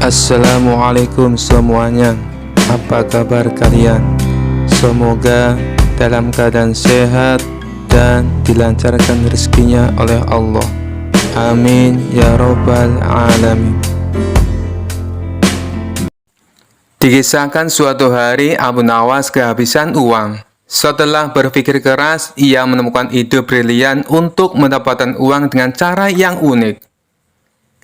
Assalamualaikum semuanya. Apa kabar kalian? Semoga dalam keadaan sehat dan dilancarkan rezekinya oleh Allah. Amin ya robbal alamin. Dikisahkan suatu hari Abu Nawas kehabisan uang. Setelah berpikir keras, ia menemukan ide brilian untuk mendapatkan uang dengan cara yang unik.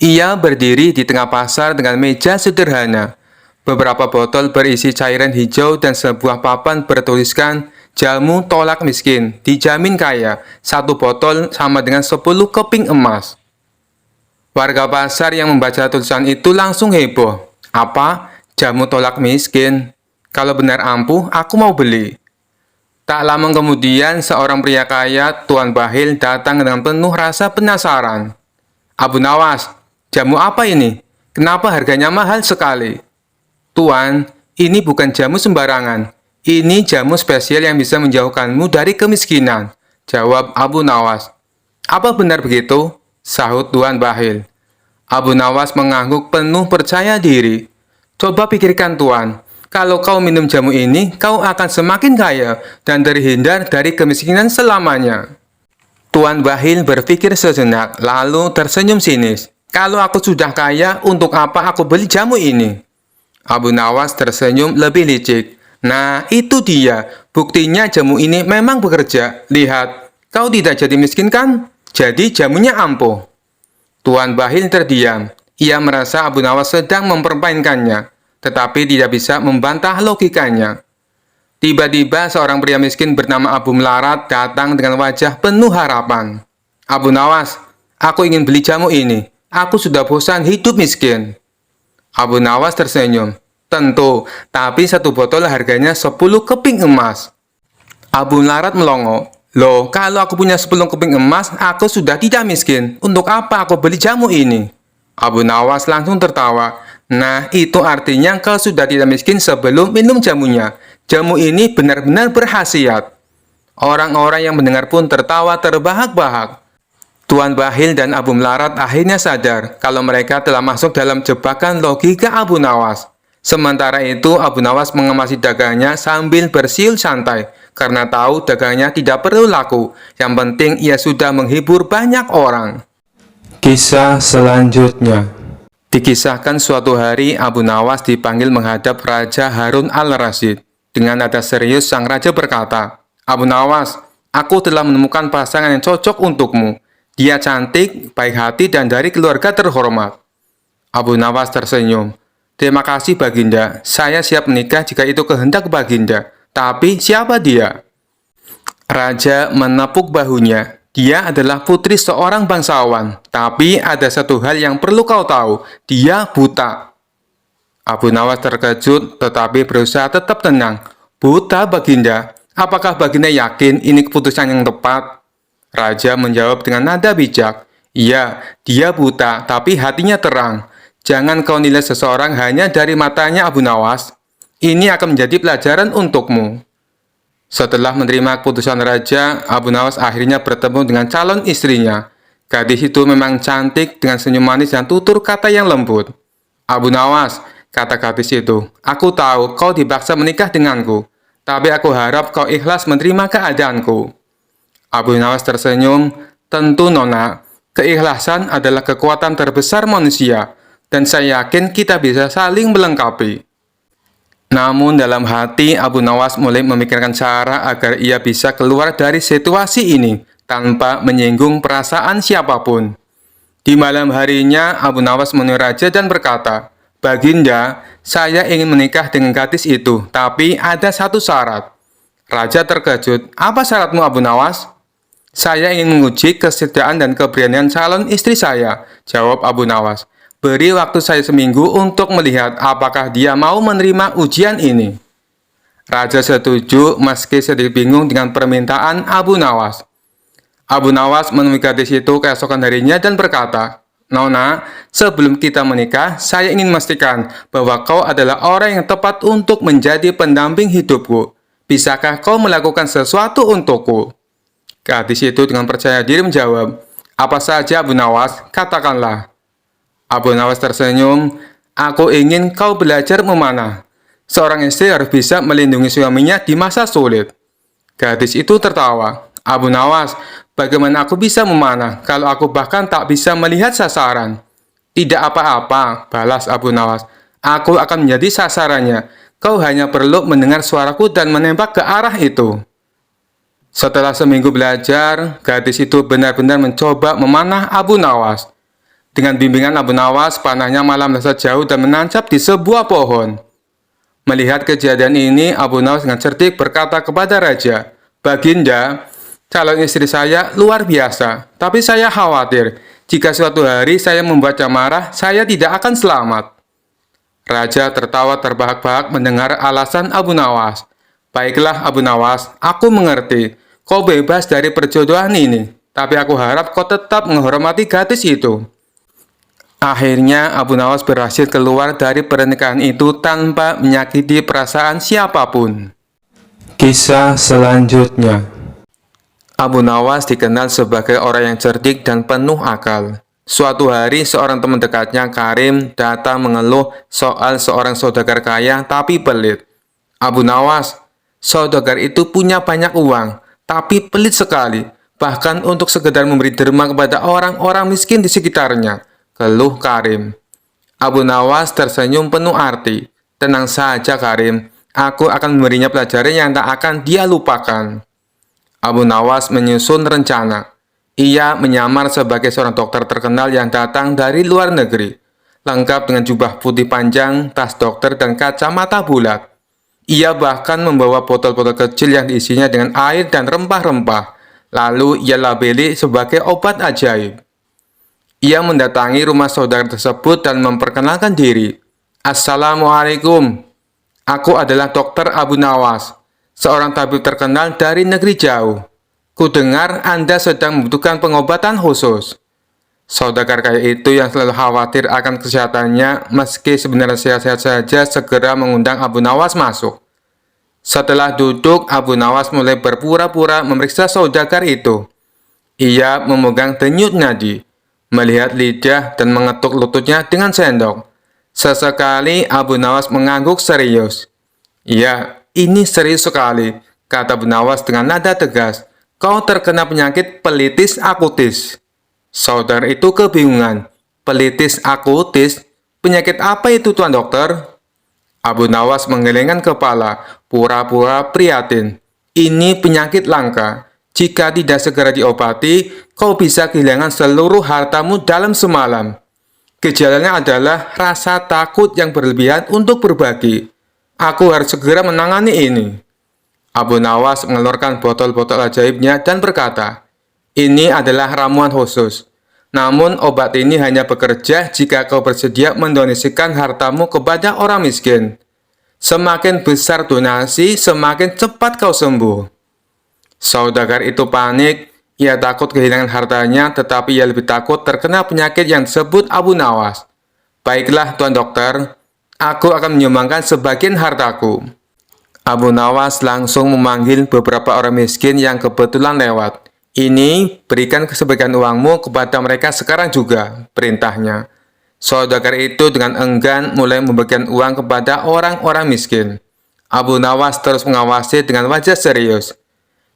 Ia berdiri di tengah pasar dengan meja sederhana. Beberapa botol berisi cairan hijau dan sebuah papan bertuliskan jamu tolak miskin, dijamin kaya. Satu botol sama dengan 10 keping emas. Warga pasar yang membaca tulisan itu langsung heboh. Apa? Jamu tolak miskin? Kalau benar ampuh, aku mau beli. Tak lama kemudian, seorang pria kaya, Tuan Bahil, datang dengan penuh rasa penasaran. Abu Nawas, jamu apa ini? Kenapa harganya mahal sekali? Tuan, ini bukan jamu sembarangan. Ini jamu spesial yang bisa menjauhkanmu dari kemiskinan, jawab Abu Nawas. Apa benar begitu? Sahut Tuan Bahil. Abu Nawas mengangguk penuh percaya diri. Coba pikirkan Tuan, kalau kau minum jamu ini, kau akan semakin kaya dan terhindar dari kemiskinan selamanya. Tuan Bahil berpikir sejenak, lalu tersenyum sinis. Kalau aku sudah kaya, untuk apa aku beli jamu ini? Abu Nawas tersenyum lebih licik. Nah, itu dia. Buktinya jamu ini memang bekerja. Lihat, kau tidak jadi miskin kan? Jadi jamunya ampuh. Tuan Bahil terdiam. Ia merasa Abu Nawas sedang mempermainkannya, tetapi tidak bisa membantah logikanya. Tiba-tiba seorang pria miskin bernama Abu Melarat datang dengan wajah penuh harapan. Abu Nawas, aku ingin beli jamu ini. Aku sudah bosan hidup miskin. Abu Nawas tersenyum. Tentu, tapi satu botol harganya 10 keping emas. Abu Melarat melongo. Loh, kalau aku punya 10 keping emas, aku sudah tidak miskin. Untuk apa aku beli jamu ini? Abu Nawas langsung tertawa. Nah, itu artinya kau sudah tidak miskin sebelum minum jamunya. Jamu ini benar-benar berkhasiat. Orang-orang yang mendengar pun tertawa terbahak-bahak. Tuan Bahil dan Abu Melarat akhirnya sadar kalau mereka telah masuk dalam jebakan logika Abu Nawas. Sementara itu, Abu Nawas mengemasi dagangnya sambil bersiul santai, karena tahu dagangnya tidak perlu laku. Yang penting ia sudah menghibur banyak orang. Kisah selanjutnya. Dikisahkan suatu hari Abu Nawas dipanggil menghadap Raja Harun al-Rasyid. Dengan nada serius, sang raja berkata, Abu Nawas, aku telah menemukan pasangan yang cocok untukmu. Dia cantik, baik hati, dan dari keluarga terhormat. Abu Nawas tersenyum. Terima kasih Baginda, saya siap menikah jika itu kehendak Baginda. Tapi siapa dia? Raja menepuk bahunya. Dia adalah putri seorang bangsawan. Tapi ada satu hal yang perlu kau tahu. Dia buta. Abu Nawas terkejut, tetapi berusaha tetap tenang. Buta Baginda? Apakah Baginda yakin ini keputusan yang tepat? Raja menjawab dengan nada bijak. Iya, dia buta, tapi hatinya terang. Jangan kau nilai seseorang hanya dari matanya, Abu Nawas. Ini akan menjadi pelajaran untukmu. Setelah menerima keputusan Raja, Abu Nawas akhirnya bertemu dengan calon istrinya. Gadis itu memang cantik dengan senyum manis dan tutur kata yang lembut. Abu Nawas, kata gadis itu, aku tahu kau dipaksa menikah denganku, tapi aku harap kau ikhlas menerima keadaanku. Abu Nawas tersenyum, tentu Nona, keikhlasan adalah kekuatan terbesar manusia, dan saya yakin kita bisa saling melengkapi. Namun dalam hati, Abu Nawas mulai memikirkan cara agar ia bisa keluar dari situasi ini, tanpa menyinggung perasaan siapapun. Di malam harinya, Abu Nawas menemui Raja dan berkata, Baginda, saya ingin menikah dengan gadis itu, tapi ada satu syarat. Raja terkejut, apa syaratmu Abu Nawas? Saya ingin menguji kesetiaan dan keberanian calon istri saya, jawab Abu Nawas. Beri waktu saya seminggu untuk melihat apakah dia mau menerima ujian ini. Raja setuju meski sedikit bingung dengan permintaan Abu Nawas. Abu Nawas menemui gadis itu keesokan harinya dan berkata, Nona, sebelum kita menikah, saya ingin memastikan bahwa kau adalah orang yang tepat untuk menjadi pendamping hidupku. Bisakah kau melakukan sesuatu untukku? Gadis itu dengan percaya diri menjawab, apa saja Abu Nawas, katakanlah. Abu Nawas tersenyum, Aku ingin kau belajar memanah. Seorang istri harus bisa melindungi suaminya di masa sulit. Gadis itu tertawa. Abu Nawas, bagaimana aku bisa memanah kalau aku bahkan tak bisa melihat sasaran? Tidak apa-apa, balas Abu Nawas. Aku akan menjadi sasarannya. Kau hanya perlu mendengar suaraku dan menembak ke arah itu. Setelah seminggu belajar, gadis itu benar-benar mencoba memanah Abu Nawas. Dengan bimbingan Abu Nawas, panahnya malah melesat jauh dan menancap di sebuah pohon. Melihat kejadian ini, Abu Nawas dengan cerdik berkata kepada raja, "Baginda, calon istri saya luar biasa, tapi saya khawatir jika suatu hari saya membuatnya marah, saya tidak akan selamat." Raja tertawa terbahak-bahak mendengar alasan Abu Nawas. "Baiklah Abu Nawas, aku mengerti. Kau bebas dari perjodohan ini, tapi aku harap kau tetap menghormati gadis itu." Akhirnya Abu Nawas berhasil keluar dari pernikahan itu tanpa menyakiti perasaan siapapun. Kisah selanjutnya. Abu Nawas dikenal sebagai orang yang cerdik dan penuh akal. Suatu hari seorang teman dekatnya, Karim, datang mengeluh soal seorang saudagar kaya tapi pelit. "Abu Nawas, saudagar itu punya banyak uang, tapi pelit sekali, bahkan untuk sekedar memberi derma kepada orang-orang miskin di sekitarnya," keluh Karim. Abu Nawas tersenyum penuh arti. "Tenang saja Karim, aku akan memberinya pelajaran yang tak akan dia lupakan." Abu Nawas menyusun rencana. Ia menyamar sebagai seorang dokter terkenal yang datang dari luar negeri, lengkap dengan jubah putih panjang, tas dokter, dan kacamata bulat. Ia bahkan membawa botol-botol kecil yang diisinya dengan air dan rempah-rempah, lalu ia labeli sebagai obat ajaib. Ia mendatangi rumah saudara tersebut dan memperkenalkan diri. "Assalamualaikum. Aku adalah Dokter Abu Nawas, seorang tabib terkenal dari negeri jauh. Kudengar Anda sedang membutuhkan pengobatan khusus." Saudagar kaya itu yang selalu khawatir akan kesehatannya, meski sebenarnya sehat-sehat saja, segera mengundang Abu Nawas masuk. Setelah duduk, Abu Nawas mulai berpura-pura memeriksa saudagar itu. Ia memegang denyut nadi, melihat lidah, dan mengetuk lututnya dengan sendok. Sesekali Abu Nawas mengangguk serius. "Ya, ini serius sekali," kata Abu Nawas dengan nada tegas. "Kau terkena penyakit pelitis akutis." Saudara itu kebingungan. "Pelitis akutis? Penyakit apa itu Tuan Dokter?" Abu Nawas menggelengkan kepala, pura-pura prihatin. "Ini penyakit langka. Jika tidak segera diobati, kau bisa kehilangan seluruh hartamu dalam semalam. Gejalanya adalah rasa takut yang berlebihan untuk berbagi. Aku harus segera menangani ini." Abu Nawas mengeluarkan botol-botol ajaibnya dan berkata, "Ini adalah ramuan khusus. Namun obat ini hanya bekerja jika kau bersedia mendonasikan hartamu kepada orang miskin. Semakin besar donasi, semakin cepat kau sembuh." Saudagar itu panik. Ia takut kehilangan hartanya, tetapi ia lebih takut terkena penyakit yang disebut Abu Nawas. "Baiklah Tuan Dokter, aku akan menyumbangkan sebagian hartaku." Abu Nawas langsung memanggil beberapa orang miskin yang kebetulan lewat. "Ini, berikan sebagian uangmu kepada mereka sekarang juga," perintahnya. Saudagar itu dengan enggan mulai membagikan uang kepada orang-orang miskin. Abu Nawas terus mengawasi dengan wajah serius.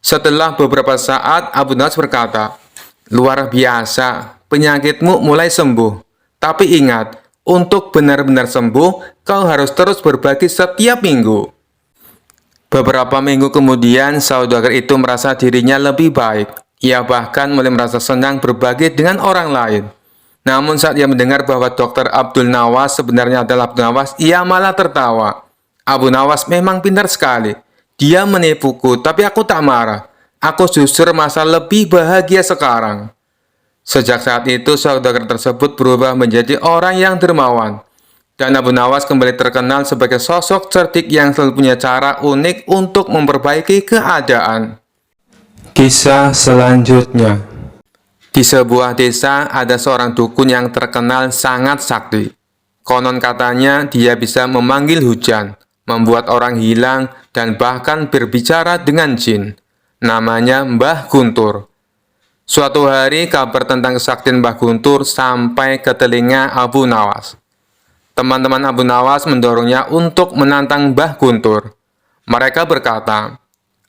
Setelah beberapa saat, Abu Nawas berkata, "Luar biasa, penyakitmu mulai sembuh. Tapi ingat, untuk benar-benar sembuh, kau harus terus berbagi setiap minggu." Beberapa minggu kemudian, saudagar itu merasa dirinya lebih baik. Ia bahkan mulai merasa senang berbagi dengan orang lain. Namun saat ia mendengar bahwa Dr. Abdul Nawas sebenarnya adalah Abdul Nawas, ia malah tertawa. "Abu Nawas memang pintar sekali. Dia menipuku, tapi aku tak marah. Aku justru merasa lebih bahagia sekarang." Sejak saat itu, saudagar tersebut berubah menjadi orang yang dermawan. Dan Abu Nawas kembali terkenal sebagai sosok cerdik yang selalu punya cara unik untuk memperbaiki keadaan. Kisah selanjutnya. Di sebuah desa ada seorang dukun yang terkenal sangat sakti. Konon katanya dia bisa memanggil hujan, membuat orang hilang, dan bahkan berbicara dengan jin. Namanya Mbah Guntur. Suatu hari kabar tentang kesaktian Mbah Guntur sampai ke telinga Abu Nawas. Teman-teman Abu Nawas mendorongnya untuk menantang Mbah Guntur. Mereka berkata,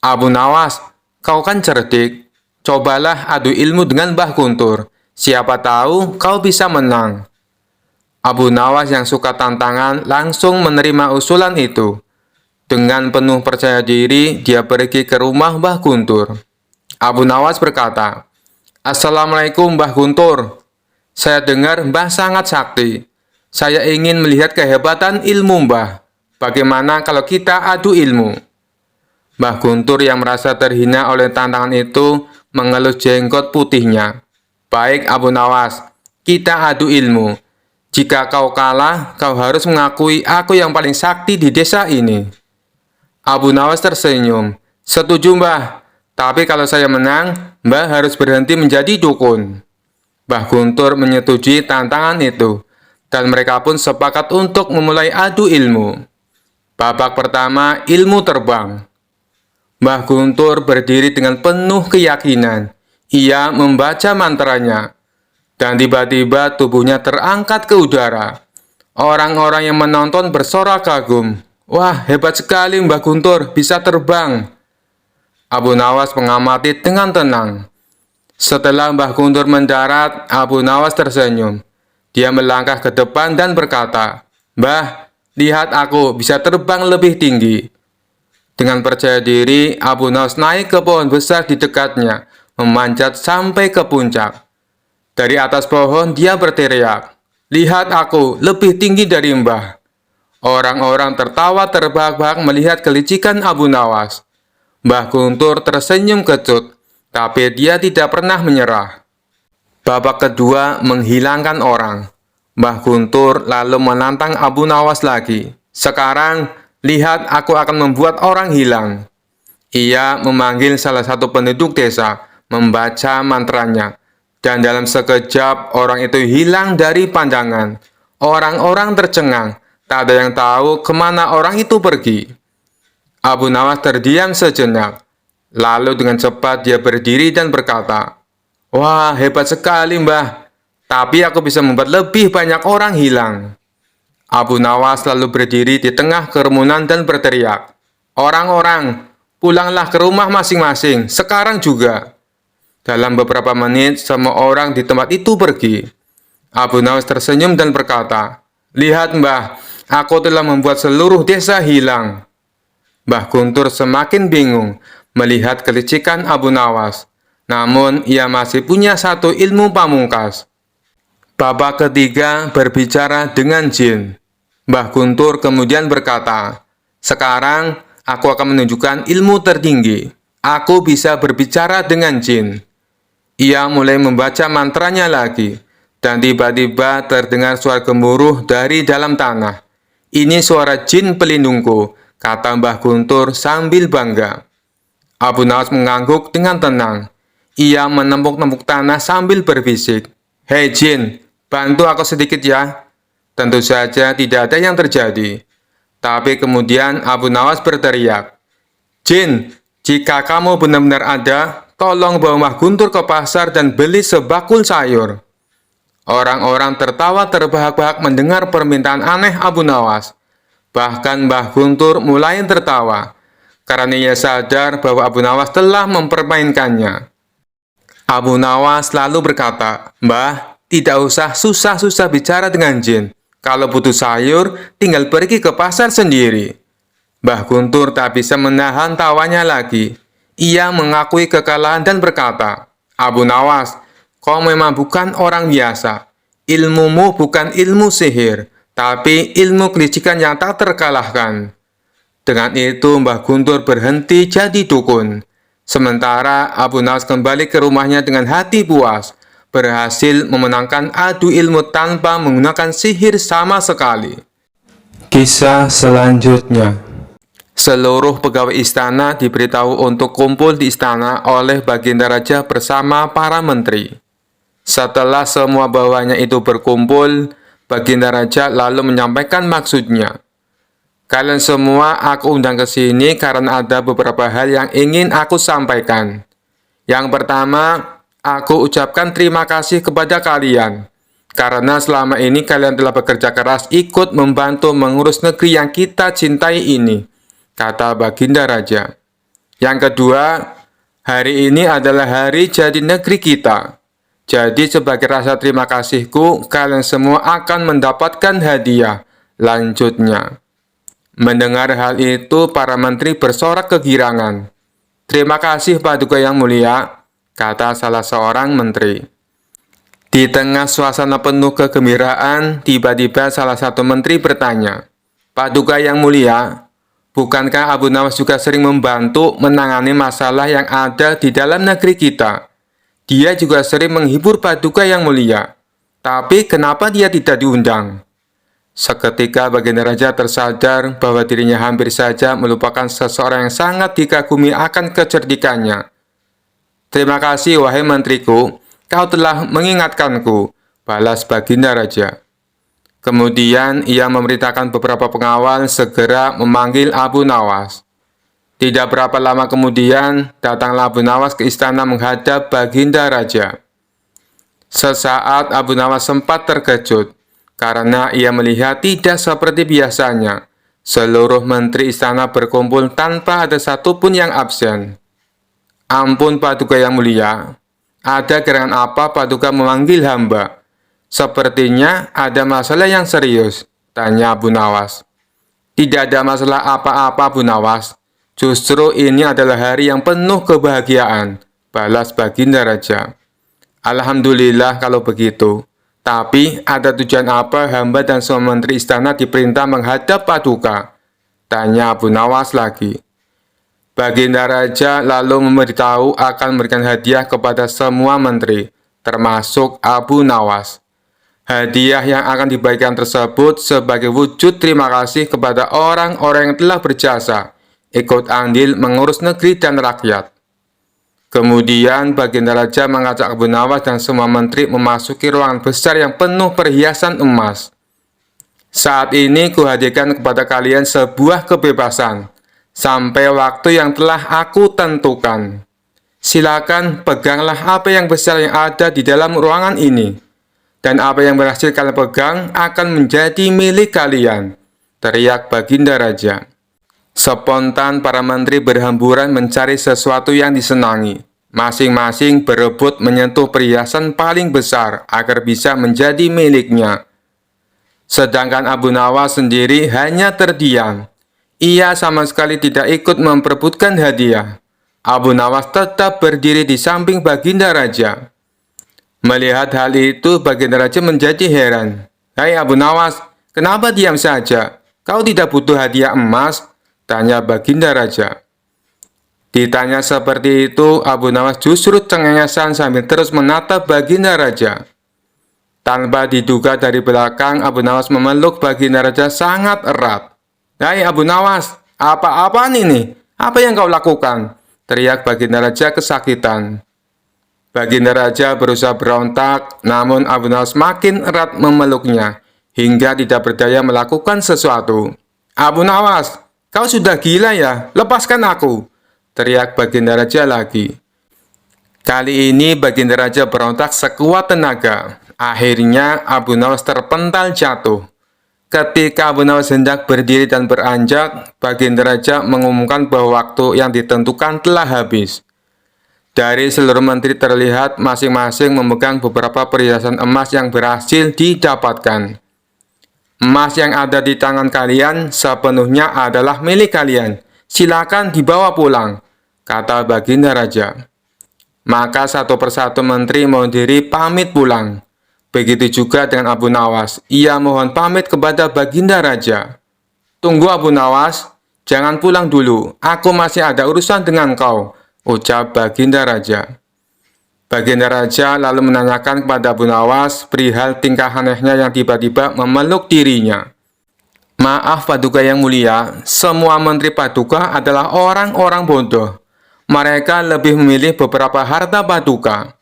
"Abu Nawas, kau kan cerdik. Cobalah adu ilmu dengan Mbah Guntur. Siapa tahu kau bisa menang." Abu Nawas yang suka tantangan langsung menerima usulan itu. Dengan penuh percaya diri, dia pergi ke rumah Mbah Guntur. Abu Nawas berkata, "Assalamualaikum Mbah Guntur. Saya dengar Mbah sangat sakti. Saya ingin melihat kehebatan ilmu Mbah. Bagaimana kalau kita adu ilmu?" Mbah Guntur yang merasa terhina oleh tantangan itu mengelus jenggot putihnya. "Baik Abu Nawas, kita adu ilmu. Jika kau kalah, kau harus mengakui aku yang paling sakti di desa ini." Abu Nawas tersenyum. "Setuju Mbah, tapi kalau saya menang, Mbah harus berhenti menjadi dukun." Mbah Guntur menyetujui tantangan itu, dan mereka pun sepakat untuk memulai adu ilmu. Babak pertama, ilmu terbang. Mbah Guntur berdiri dengan penuh keyakinan. Ia membaca mantranya, dan tiba-tiba tubuhnya terangkat ke udara. Orang-orang yang menonton bersorak kagum. "Wah, hebat sekali Mbah Guntur, bisa terbang." Abu Nawas mengamati dengan tenang. Setelah Mbah Guntur mendarat, Abu Nawas tersenyum. Dia melangkah ke depan dan berkata, "Mbah, lihat aku bisa terbang lebih tinggi." Dengan percaya diri, Abu Nawas naik ke pohon besar di dekatnya, memanjat sampai ke puncak. Dari atas pohon, dia berteriak, "Lihat aku, lebih tinggi dari Mbah." Orang-orang tertawa terbahak-bahak melihat kelicikan Abu Nawas. Mbah Guntur tersenyum kecut, tapi dia tidak pernah menyerah. Babak kedua, menghilangkan orang. Mbah Guntur lalu menantang Abu Nawas lagi. "Sekarang, lihat aku akan membuat orang hilang." Ia memanggil salah satu penduduk desa, membaca mantranya, dan dalam sekejap orang itu hilang dari pandangan. Orang-orang tercengang, tak ada yang tahu kemana orang itu pergi. Abu Nawas terdiam sejenak. Lalu dengan cepat dia berdiri dan berkata, "Wah, hebat sekali Mbah. Tapi aku bisa membuat lebih banyak orang hilang." Abu Nawas lalu berdiri di tengah kerumunan dan berteriak, "Orang-orang, pulanglah ke rumah masing-masing, sekarang juga." Dalam beberapa menit, semua orang di tempat itu pergi. Abu Nawas tersenyum dan berkata, "Lihat Mbah, aku telah membuat seluruh desa hilang." Mbah Guntur semakin bingung melihat kelicikan Abu Nawas. Namun, ia masih punya satu ilmu pamungkas. Babak ketiga, berbicara dengan jin. Mbah Guntur kemudian berkata, "Sekarang, aku akan menunjukkan ilmu tertinggi. Aku bisa berbicara dengan jin." Ia mulai membaca mantranya lagi, dan tiba-tiba terdengar suara gemuruh dari dalam tanah. "Ini suara jin pelindungku," kata Mbah Guntur sambil bangga. Abu Nawas mengangguk dengan tenang. Ia menempuk-nempuk tanah sambil berbisik, "Hei jin, bantu aku sedikit ya." Tentu saja tidak ada yang terjadi. Tapi kemudian Abu Nawas berteriak, "Jin, jika kamu benar-benar ada, tolong bawa Mbah Guntur ke pasar dan beli sebakul sayur." Orang-orang tertawa terbahak-bahak mendengar permintaan aneh Abu Nawas. Bahkan Mbah Guntur mulai tertawa, karena ia sadar bahwa Abu Nawas telah mempermainkannya. Abu Nawas lalu berkata, "Mbah, tidak usah susah-susah bicara dengan jin. Kalau butuh sayur, tinggal pergi ke pasar sendiri." Mbah Guntur tak bisa menahan tawanya lagi. Ia mengakui kekalahan dan berkata, "Abu Nawas, kau memang bukan orang biasa. Ilmumu bukan ilmu sihir, tapi ilmu kelicikan yang tak terkalahkan." Dengan itu, Mbah Guntur berhenti jadi dukun. Sementara Abu Nawas kembali ke rumahnya dengan hati puas, berhasil memenangkan adu ilmu tanpa menggunakan sihir sama sekali. Kisah selanjutnya. Seluruh pegawai istana diberitahu untuk kumpul di istana oleh Baginda Raja bersama para menteri. Setelah semua bawahannya itu berkumpul, Baginda Raja lalu menyampaikan maksudnya. "Kalian semua aku undang ke sini karena ada beberapa hal yang ingin aku sampaikan. Yang pertama, aku ucapkan terima kasih kepada kalian. karena selama ini kalian telah bekerja keras ikut membantu mengurus negeri yang kita cintai ini, kata Baginda Raja. Yang kedua, hari ini adalah hari jadi negeri kita. Jadi sebagai rasa terima kasihku, kalian semua akan mendapatkan hadiah. Lanjutnya. Mendengar hal itu, para menteri bersorak kegirangan. Terima kasih Paduka Yang Mulia, kata salah seorang menteri. Di tengah suasana penuh kegembiraan, tiba-tiba salah satu menteri bertanya, Paduka Yang Mulia, bukankah Abu Nawas juga sering membantu menangani masalah yang ada di dalam negeri kita? Dia juga sering menghibur Paduka Yang Mulia. Tapi kenapa dia tidak diundang? Seketika Baginda Raja tersadar bahwa dirinya hampir saja melupakan seseorang yang sangat dikagumi akan kecerdikannya. Terima kasih wahai menteriku, kau telah mengingatkanku, balas Baginda Raja. Kemudian ia memerintahkan beberapa pengawal segera memanggil Abu Nawas. Tidak berapa lama kemudian, datanglah Abu Nawas ke istana menghadap Baginda Raja. Sesaat Abu Nawas sempat terkejut, karena ia melihat tidak seperti biasanya. Seluruh menteri istana berkumpul tanpa ada satupun yang absen. Ampun Paduka Yang Mulia, ada gerangan apa Paduka memanggil hamba? Sepertinya ada masalah yang serius, tanya Abu Nawas. Tidak ada masalah apa-apa Abu Nawas. Justru ini adalah hari yang penuh kebahagiaan, balas Baginda Raja. Alhamdulillah kalau begitu. Tapi ada tujuan apa hamba dan semua menteri istana diperintah menghadap Paduka? Tanya Abu Nawas lagi. Baginda Raja lalu memberitahu akan memberikan hadiah kepada semua menteri, termasuk Abu Nawas. Hadiah yang akan dibagikan tersebut sebagai wujud terima kasih kepada orang-orang yang telah berjasa, ikut andil mengurus negeri dan rakyat. Kemudian Baginda Raja mengajak Abu Nawas dan semua menteri memasuki ruangan besar yang penuh perhiasan emas. Saat ini kuhadirkan kepada kalian sebuah kebebasan, sampai waktu yang telah aku tentukan. Silakan peganglah apa yang besar yang ada di dalam ruangan ini. Dan apa yang berhasil kalian pegang akan menjadi milik kalian, teriak Baginda Raja. Spontan para menteri berhamburan mencari sesuatu yang disenangi. Masing-masing berebut menyentuh perhiasan paling besar agar bisa menjadi miliknya. Sedangkan Abu Nawas sendiri hanya terdiam. Ia sama sekali tidak ikut memperebutkan hadiah. Abu Nawas tetap berdiri di samping Baginda Raja. Melihat hal itu, Baginda Raja menjadi heran. Hai Abu Nawas, kenapa diam saja? Kau tidak butuh hadiah emas? Tanya Baginda Raja. Ditanya seperti itu, Abu Nawas justru cengengesan sambil terus menatap Baginda Raja. Tanpa diduga dari belakang, Abu Nawas memeluk Baginda Raja sangat erat. Hai Abu Nawas, apa-apaan ini? Apa yang kau lakukan? Teriak Baginda Raja kesakitan. Baginda Raja berusaha berontak, namun Abu Nawas makin erat memeluknya, hingga tidak berdaya melakukan sesuatu. Abu Nawas, kau sudah gila ya? Lepaskan aku! Teriak Baginda Raja lagi. Kali ini Baginda Raja berontak sekuat tenaga. Akhirnya Abu Nawas terpental jatuh. Ketika Abu Nawas hendak berdiri dan beranjak, Baginda Raja mengumumkan bahwa waktu yang ditentukan telah habis. Dari seluruh menteri terlihat masing-masing memegang beberapa perhiasan emas yang berhasil didapatkan. Emas yang ada di tangan kalian sepenuhnya adalah milik kalian. Silakan dibawa pulang, kata Baginda Raja. Maka satu persatu menteri mohon diri pamit pulang. Begitu juga dengan Abu Nawas, ia mohon pamit kepada Baginda Raja. Tunggu Abu Nawas, jangan pulang dulu, aku masih ada urusan dengan kau, ucap Baginda Raja. Baginda Raja lalu menanyakan kepada Abu Nawas perihal tingkah anehnya yang tiba-tiba memeluk dirinya. Maaf Paduka Yang Mulia, semua menteri Paduka adalah orang-orang bodoh. Mereka lebih memilih beberapa harta Paduka.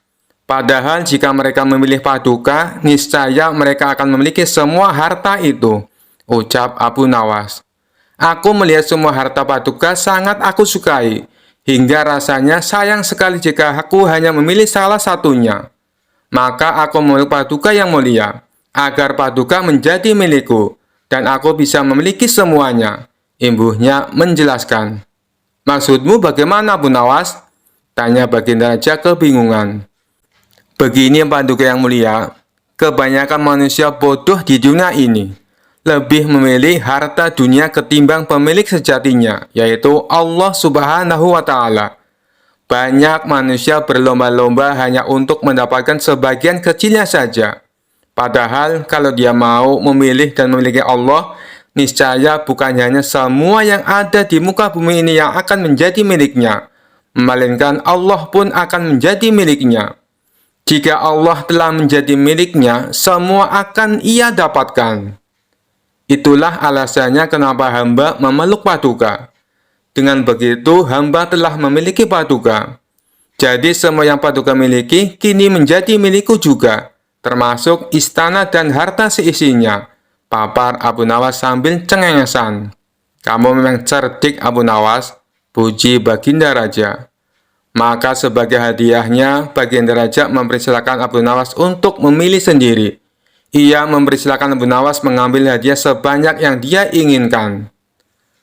Padahal jika mereka memilih Paduka, niscaya mereka akan memiliki semua harta itu, ucap Abu Nawas. Aku melihat semua harta Paduka sangat aku sukai, hingga rasanya sayang sekali jika aku hanya memilih salah satunya. Maka aku memeluk Paduka Yang Mulia. agar paduka menjadi milikku, dan aku bisa memiliki semuanya. Ibunya menjelaskan. Maksudmu bagaimana, Abu Nawas? Tanya Baginda Raja kebingungan. Begini paduka yang mulia, kebanyakan manusia bodoh di dunia ini lebih memilih harta dunia ketimbang pemilik sejatinya, yaitu Allah Subhanahu wa Ta'ala. Banyak manusia berlomba-lomba hanya untuk mendapatkan sebagian kecilnya saja. Padahal kalau dia mau memilih dan memiliki Allah, niscaya bukan hanya semua yang ada di muka bumi ini yang akan menjadi miliknya, melainkan Allah pun akan menjadi miliknya. Jika Allah telah menjadi miliknya, semua akan ia dapatkan. Itulah alasannya kenapa hamba memeluk paduka. Dengan begitu, hamba telah memiliki paduka. Jadi semua yang paduka miliki kini menjadi milikku juga, termasuk istana dan harta seisinya, papar Abu Nawas sambil cengengesan. Kamu memang cerdik, Abu Nawas, puji Baginda Raja. Maka sebagai hadiahnya, Baginda Raja mempersilakan Abu Nawas untuk memilih sendiri. Ia mempersilakan Abu Nawas mengambil hadiah sebanyak yang dia inginkan.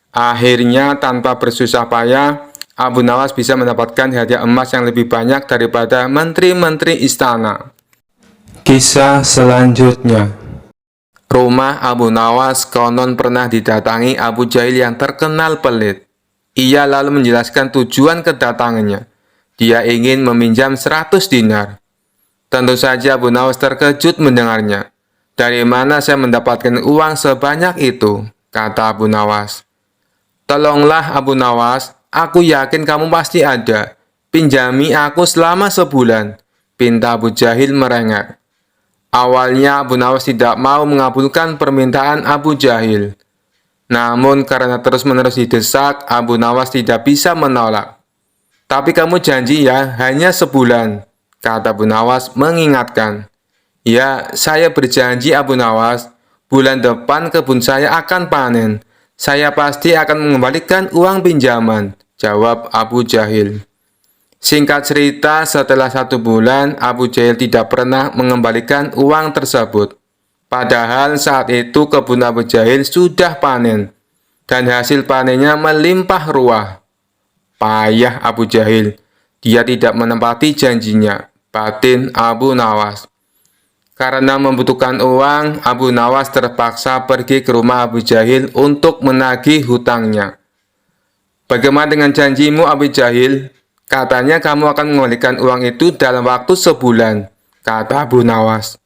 Akhirnya, tanpa bersusah payah, Abu Nawas bisa mendapatkan hadiah emas yang lebih banyak daripada menteri-menteri istana. Kisah selanjutnya. Rumah Abu Nawas konon pernah didatangi Abu Jahil yang terkenal pelit. Ia lalu menjelaskan tujuan kedatangannya. Dia ingin meminjam 100 dinar. Tentu saja Abu Nawas terkejut mendengarnya. Dari mana saya mendapatkan uang sebanyak itu? Kata Abu Nawas. Tolonglah Abu Nawas, aku yakin kamu pasti ada. Pinjami aku selama sebulan, pinta Abu Jahil merengek. Awalnya Abu Nawas tidak mau mengabulkan permintaan Abu Jahil. Namun karena terus-menerus didesak, Abu Nawas tidak bisa menolak. Tapi kamu janji ya, hanya sebulan, kata Abu Nawas mengingatkan. Ya, saya berjanji Abu Nawas, bulan depan kebun saya akan panen. Saya pasti akan mengembalikan uang pinjaman, jawab Abu Jahil. Singkat cerita, setelah 1 bulan, Abu Jahil tidak pernah mengembalikan uang tersebut. Padahal saat itu kebun Abu Jahil sudah panen, dan hasil panennya melimpah ruah. Payah Abu Jahil, dia tidak menepati janjinya, batin Abu Nawas. Karena membutuhkan uang, Abu Nawas terpaksa pergi ke rumah Abu Jahil untuk menagih hutangnya. Bagaimana dengan janjimu, Abu Jahil? Katanya kamu akan mengembalikan uang itu dalam waktu sebulan, kata Abu Nawas.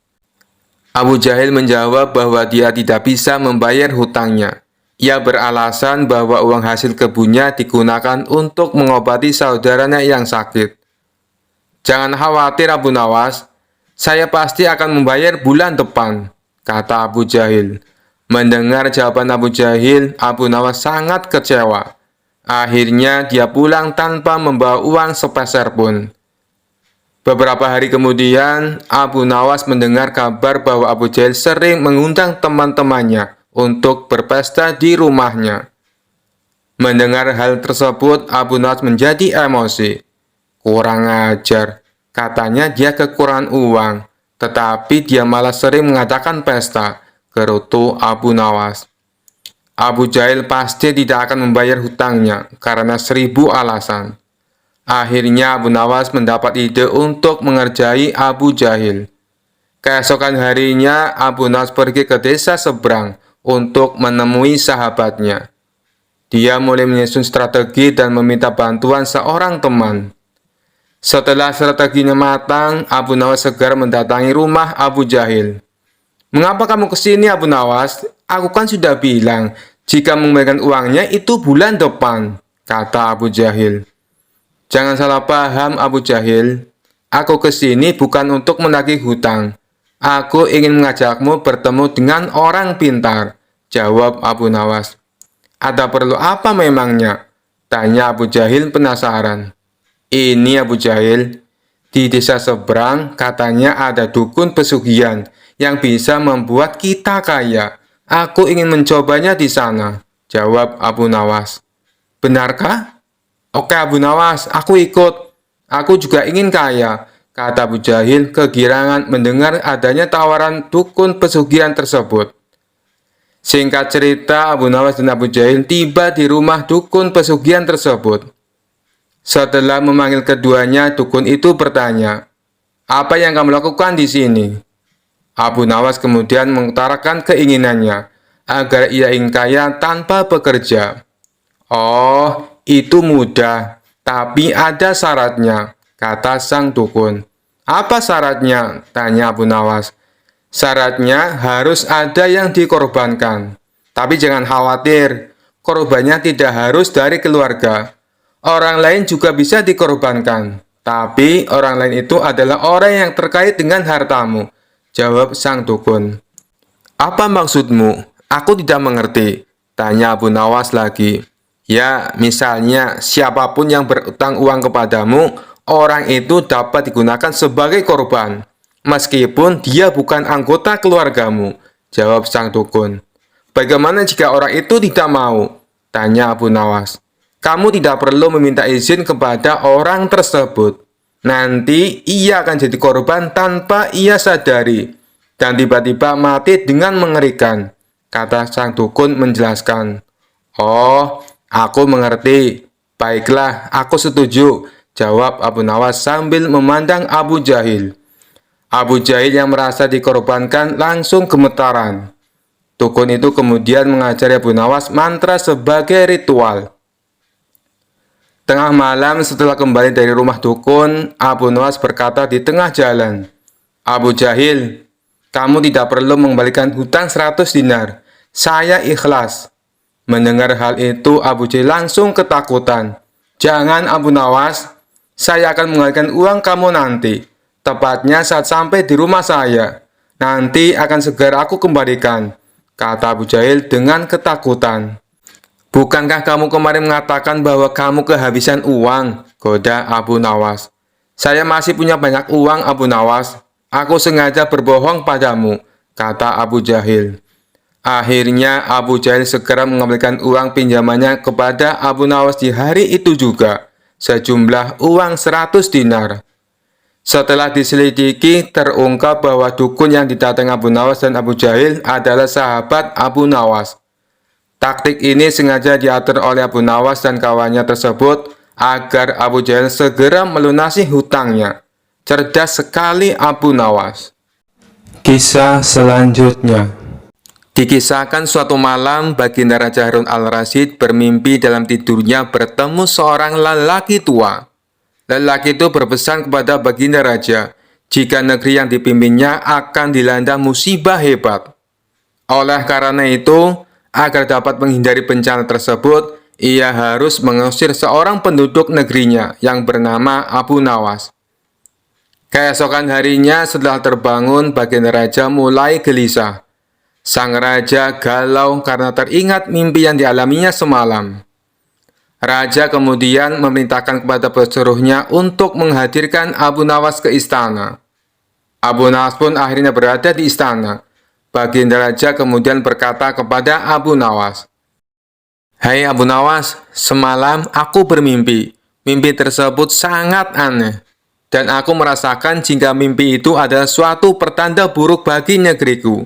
Abu Jahil menjawab bahwa dia tidak bisa membayar hutangnya. Ia beralasan bahwa uang hasil kebunnya digunakan untuk mengobati saudaranya yang sakit. Jangan khawatir Abu Nawas, saya pasti akan membayar bulan depan, kata Abu Jahil. Mendengar jawaban Abu Jahil, Abu Nawas sangat kecewa. Akhirnya dia pulang tanpa membawa uang sepeser pun. Beberapa hari kemudian, Abu Nawas mendengar kabar bahwa Abu Jahil sering mengundang teman-temannya untuk berpesta di rumahnya. Mendengar hal tersebut, Abu Nawas menjadi emosi. Kurang ajar. Katanya dia kekurangan uang, tetapi dia malah sering mengadakan pesta, gerutu Abu Nawas. Abu Jahil pasti tidak akan membayar hutangnya karena 1000 alasan. Akhirnya Abu Nawas mendapat ide untuk mengerjai Abu Jahil. Keesokan harinya, Abu Nawas pergi ke desa seberang untuk menemui sahabatnya. Dia mulai menyusun strategi dan meminta bantuan seorang teman. Setelah strateginya matang, Abu Nawas segera mendatangi rumah Abu Jahil. Mengapa kamu kesini, Abu Nawas? Aku kan sudah bilang, jika mengembalikan uangnya itu bulan depan, kata Abu Jahil. Jangan salah paham, Abu Jahil. Aku kesini bukan untuk menagih hutang. Aku ingin mengajakmu bertemu dengan orang pintar, jawab Abu Nawas. Ada perlu apa memangnya? Tanya Abu Jahil penasaran. Ini Abu Jahil, di desa seberang katanya ada dukun pesugihan yang bisa membuat kita kaya. Aku ingin mencobanya di sana, jawab Abu Nawas. Benarkah? Oke Abu Nawas, aku ikut. Aku juga ingin kaya. kata Abu Jahil kegirangan mendengar adanya tawaran dukun pesugihan tersebut. Singkat cerita, Abu Nawas dan Abu Jahil tiba di rumah dukun pesugihan tersebut. Setelah memanggil keduanya, dukun itu bertanya, "Apa yang kamu lakukan di sini?" Abu Nawas kemudian mengutarakan keinginannya agar ia ingin kaya tanpa bekerja. "Oh, itu mudah, tapi ada syaratnya," kata sang dukun. "Apa syaratnya?" tanya Abu Nawas. "Syaratnya harus ada yang dikorbankan. Tapi jangan khawatir, korbannya tidak harus dari keluarga. Orang lain juga bisa dikorbankan. Tapi orang lain itu adalah orang yang terkait dengan hartamu," jawab sang dukun. "Apa maksudmu? Aku tidak mengerti," tanya Abu Nawas lagi. "Ya, misalnya siapapun yang berutang uang kepadamu, orang itu dapat digunakan sebagai korban, meskipun dia bukan anggota keluargamu," jawab sang dukun. "Bagaimana jika orang itu tidak mau?" tanya Abu Nawas. "Kamu tidak perlu meminta izin kepada orang tersebut. Nanti ia akan jadi korban tanpa ia sadari, dan tiba-tiba mati dengan mengerikan," kata sang dukun menjelaskan. "Oh, aku mengerti. Baiklah, aku setuju," jawab Abu Nawas sambil memandang Abu Jahil. Abu Jahil yang merasa dikorbankan langsung gemetaran. Dukun itu kemudian mengajari Abu Nawas mantra sebagai ritual. Tengah malam setelah kembali dari rumah dukun, Abu Nawas berkata di tengah jalan, "Abu Jahil, kamu tidak perlu mengembalikan hutang 100 dinar. Saya ikhlas." Mendengar hal itu, Abu Jahil langsung ketakutan. "Jangan Abu Nawas, saya akan mengembalikan uang kamu nanti. Tepatnya saat sampai di rumah saya. Nanti akan segera aku kembalikan," kata Abu Jahil dengan ketakutan. "Bukankah kamu kemarin mengatakan bahwa kamu kehabisan uang?" goda Abu Nawas. "Saya masih punya banyak uang, Abu Nawas. Aku sengaja berbohong padamu," kata Abu Jahil. Akhirnya Abu Jahil segera mengembalikan uang pinjamannya kepada Abu Nawas di hari itu juga, sejumlah uang 100 dinar. Setelah diselidiki, terungkap bahwa dukun yang didatangi Abu Nawas dan Abu Jahil adalah sahabat Abu Nawas. Taktik ini sengaja diatur oleh Abu Nawas dan kawannya tersebut agar Abu Jahil segera melunasi hutangnya. Cerdas sekali Abu Nawas. Kisah selanjutnya. Dikisahkan suatu malam, Baginda Raja Harun al-Rasyid bermimpi dalam tidurnya bertemu seorang lelaki tua. Lelaki itu berpesan kepada Baginda Raja, jika negeri yang dipimpinnya akan dilanda musibah hebat. Oleh karena itu, agar dapat menghindari bencana tersebut, ia harus mengusir seorang penduduk negerinya yang bernama Abu Nawas. Keesokan harinya setelah terbangun, Baginda Raja mulai gelisah. Sang raja galau karena teringat mimpi yang dialaminya semalam. Raja kemudian memerintahkan kepada pesuruhnya untuk menghadirkan Abu Nawas ke istana. Abu Nawas pun akhirnya berada di istana. Baginda Raja kemudian berkata kepada Abu Nawas, "Hai Abu Nawas, semalam aku bermimpi. Mimpi tersebut sangat aneh. Dan aku merasakan jika mimpi itu adalah suatu pertanda buruk bagi negeriku.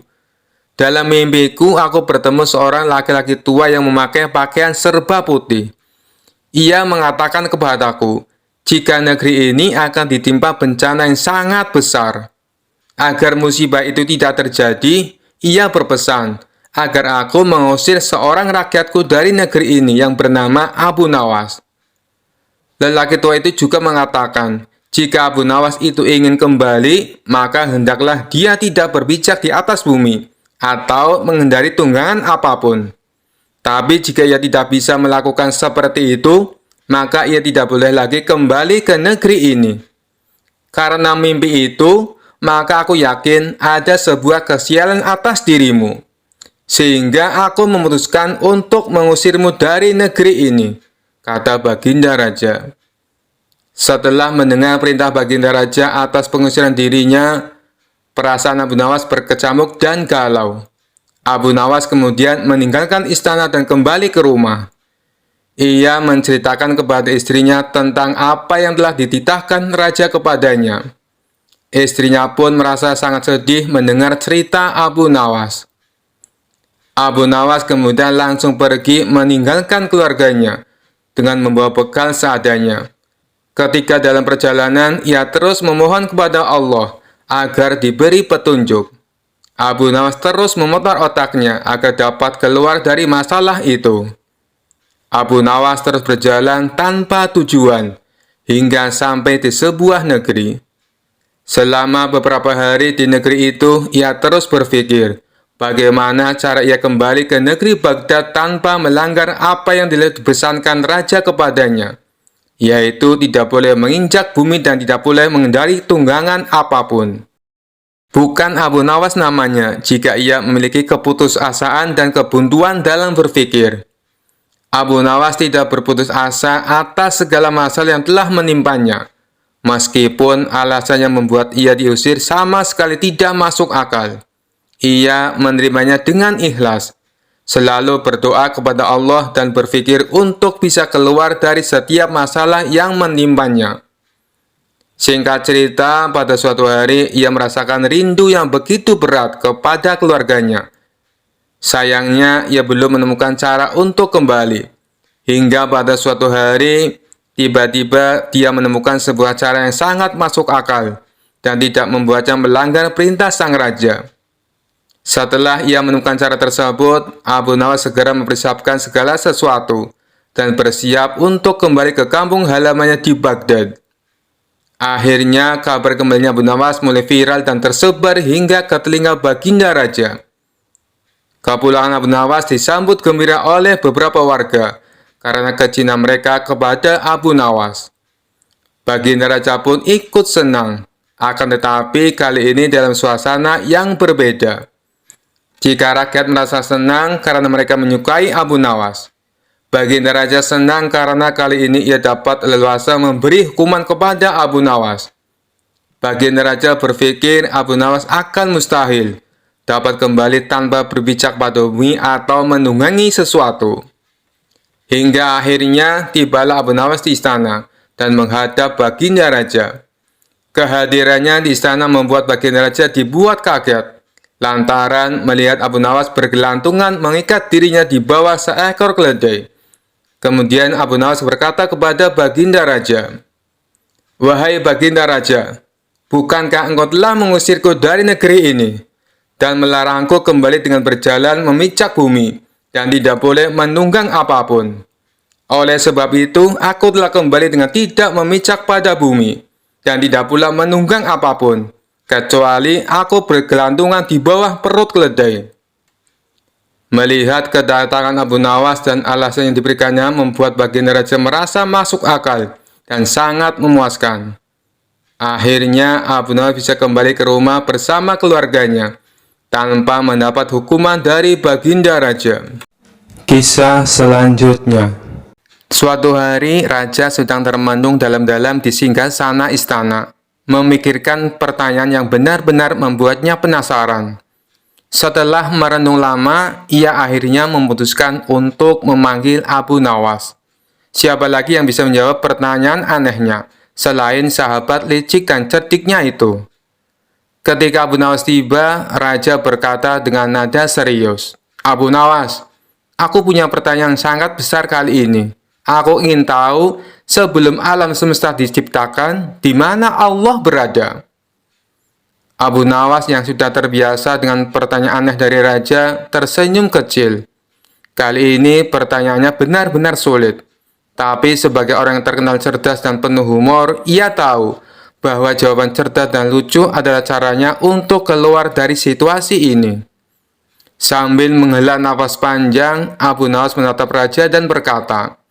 Dalam mimpiku, aku bertemu seorang laki-laki tua yang memakai pakaian serba putih. Ia mengatakan kepadaku, jika negeri ini akan ditimpa bencana yang sangat besar. Agar musibah itu tidak terjadi, ia berpesan agar aku mengusir seorang rakyatku dari negeri ini yang bernama Abu Nawas." Lelaki tua itu juga mengatakan, jika Abu Nawas itu ingin kembali, maka hendaklah dia tidak berpijak di atas bumi atau menghindari tunggangan apapun. Tapi jika ia tidak bisa melakukan seperti itu, maka ia tidak boleh lagi kembali ke negeri ini. Karena mimpi itu, maka aku yakin ada sebuah kesialan atas dirimu. Sehingga aku memutuskan untuk mengusirmu dari negeri ini, kata Baginda Raja. Setelah mendengar perintah Baginda Raja atas pengusiran dirinya, perasaan Abu Nawas berkecamuk dan galau. Abu Nawas kemudian meninggalkan istana dan kembali ke rumah. Ia menceritakan kepada istrinya tentang apa yang telah dititahkan raja kepadanya. Istrinya pun merasa sangat sedih mendengar cerita Abu Nawas. Abu Nawas kemudian langsung pergi meninggalkan keluarganya dengan membawa bekal seadanya. Ketika dalam perjalanan, ia terus memohon kepada Allah agar diberi petunjuk. Abu Nawas terus memutar otaknya agar dapat keluar dari masalah itu. Abu Nawas terus berjalan tanpa tujuan hingga sampai di sebuah negeri. Selama beberapa hari di negeri itu, ia terus berpikir bagaimana cara ia kembali ke negeri Baghdad tanpa melanggar apa yang dipesankan raja kepadanya, yaitu tidak boleh menginjak bumi dan tidak boleh mengendari tunggangan apapun. Bukan Abu Nawas namanya jika ia memiliki keputusasaan dan kebuntuan dalam berpikir. Abu Nawas tidak berputus asa atas segala masalah yang telah menimpanya. Meskipun alasannya membuat ia diusir sama sekali tidak masuk akal. Ia menerimanya dengan ikhlas, selalu berdoa kepada Allah dan berpikir untuk bisa keluar dari setiap masalah yang menimpanya. Singkat cerita, pada suatu hari ia merasakan rindu yang begitu berat kepada keluarganya. Sayangnya, ia belum menemukan cara untuk kembali. Hingga pada suatu hari, tiba-tiba dia menemukan sebuah cara yang sangat masuk akal dan tidak membuatnya melanggar perintah sang raja. Setelah ia menemukan cara tersebut, Abu Nawas segera mempersiapkan segala sesuatu dan bersiap untuk kembali ke kampung halamannya di Baghdad. Akhirnya, kabar kembalinya Abu Nawas mulai viral dan tersebar hingga ke telinga baginda raja. Kepulangan Abu Nawas disambut gembira oleh beberapa warga karena kecintaan mereka kepada Abu Nawas. Baginda raja pun ikut senang, akan tetapi kali ini dalam suasana yang berbeda. Jika rakyat merasa senang karena mereka menyukai Abu Nawas, baginda raja senang karena kali ini ia dapat leluasa memberi hukuman kepada Abu Nawas. Baginda raja berpikir Abu Nawas akan mustahil dapat kembali tanpa berpijak pada bumi atau menunggangi sesuatu. Hingga akhirnya tibalah Abu Nawas di istana dan menghadap baginda raja. Kehadirannya di istana membuat baginda raja dibuat kaget, lantaran melihat Abu Nawas bergelantungan mengikat dirinya di bawah seekor keledai. Kemudian Abu Nawas berkata kepada baginda raja, "Wahai baginda raja, bukankah engkau telah mengusirku dari negeri ini dan melarangku kembali dengan berjalan memijak bumi dan tidak boleh menunggang apapun? Oleh sebab itu, aku telah kembali dengan tidak memijak pada bumi dan tidak pula menunggang apapun, kecuali aku bergelantungan di bawah perut keledai." Melihat kedatangan Abu Nawas dan alasan yang diberikannya membuat baginda raja merasa masuk akal dan sangat memuaskan. Akhirnya Abu Nawas bisa kembali ke rumah bersama keluarganya tanpa mendapat hukuman dari baginda raja. Kisah selanjutnya. Suatu hari, raja sedang termenung dalam-dalam di singgasana istana, memikirkan pertanyaan yang benar-benar membuatnya penasaran. Setelah merenung lama, ia akhirnya memutuskan untuk memanggil Abu Nawas. Siapa lagi yang bisa menjawab pertanyaan anehnya, selain sahabat licik dan cerdiknya itu? Ketika Abu Nawas tiba, raja berkata dengan nada serius, "Abu Nawas, aku punya pertanyaan sangat besar kali ini. Aku ingin tahu, sebelum alam semesta diciptakan, di mana Allah berada?" Abu Nawas yang sudah terbiasa dengan pertanyaan aneh dari raja, tersenyum kecil. Kali ini pertanyaannya benar-benar sulit. Tapi sebagai orang yang terkenal cerdas dan penuh humor, ia tahu bahwa jawaban cerdas dan lucu adalah caranya untuk keluar dari situasi ini. Sambil menghela nafas panjang, Abu Nawas menatap raja dan berkata,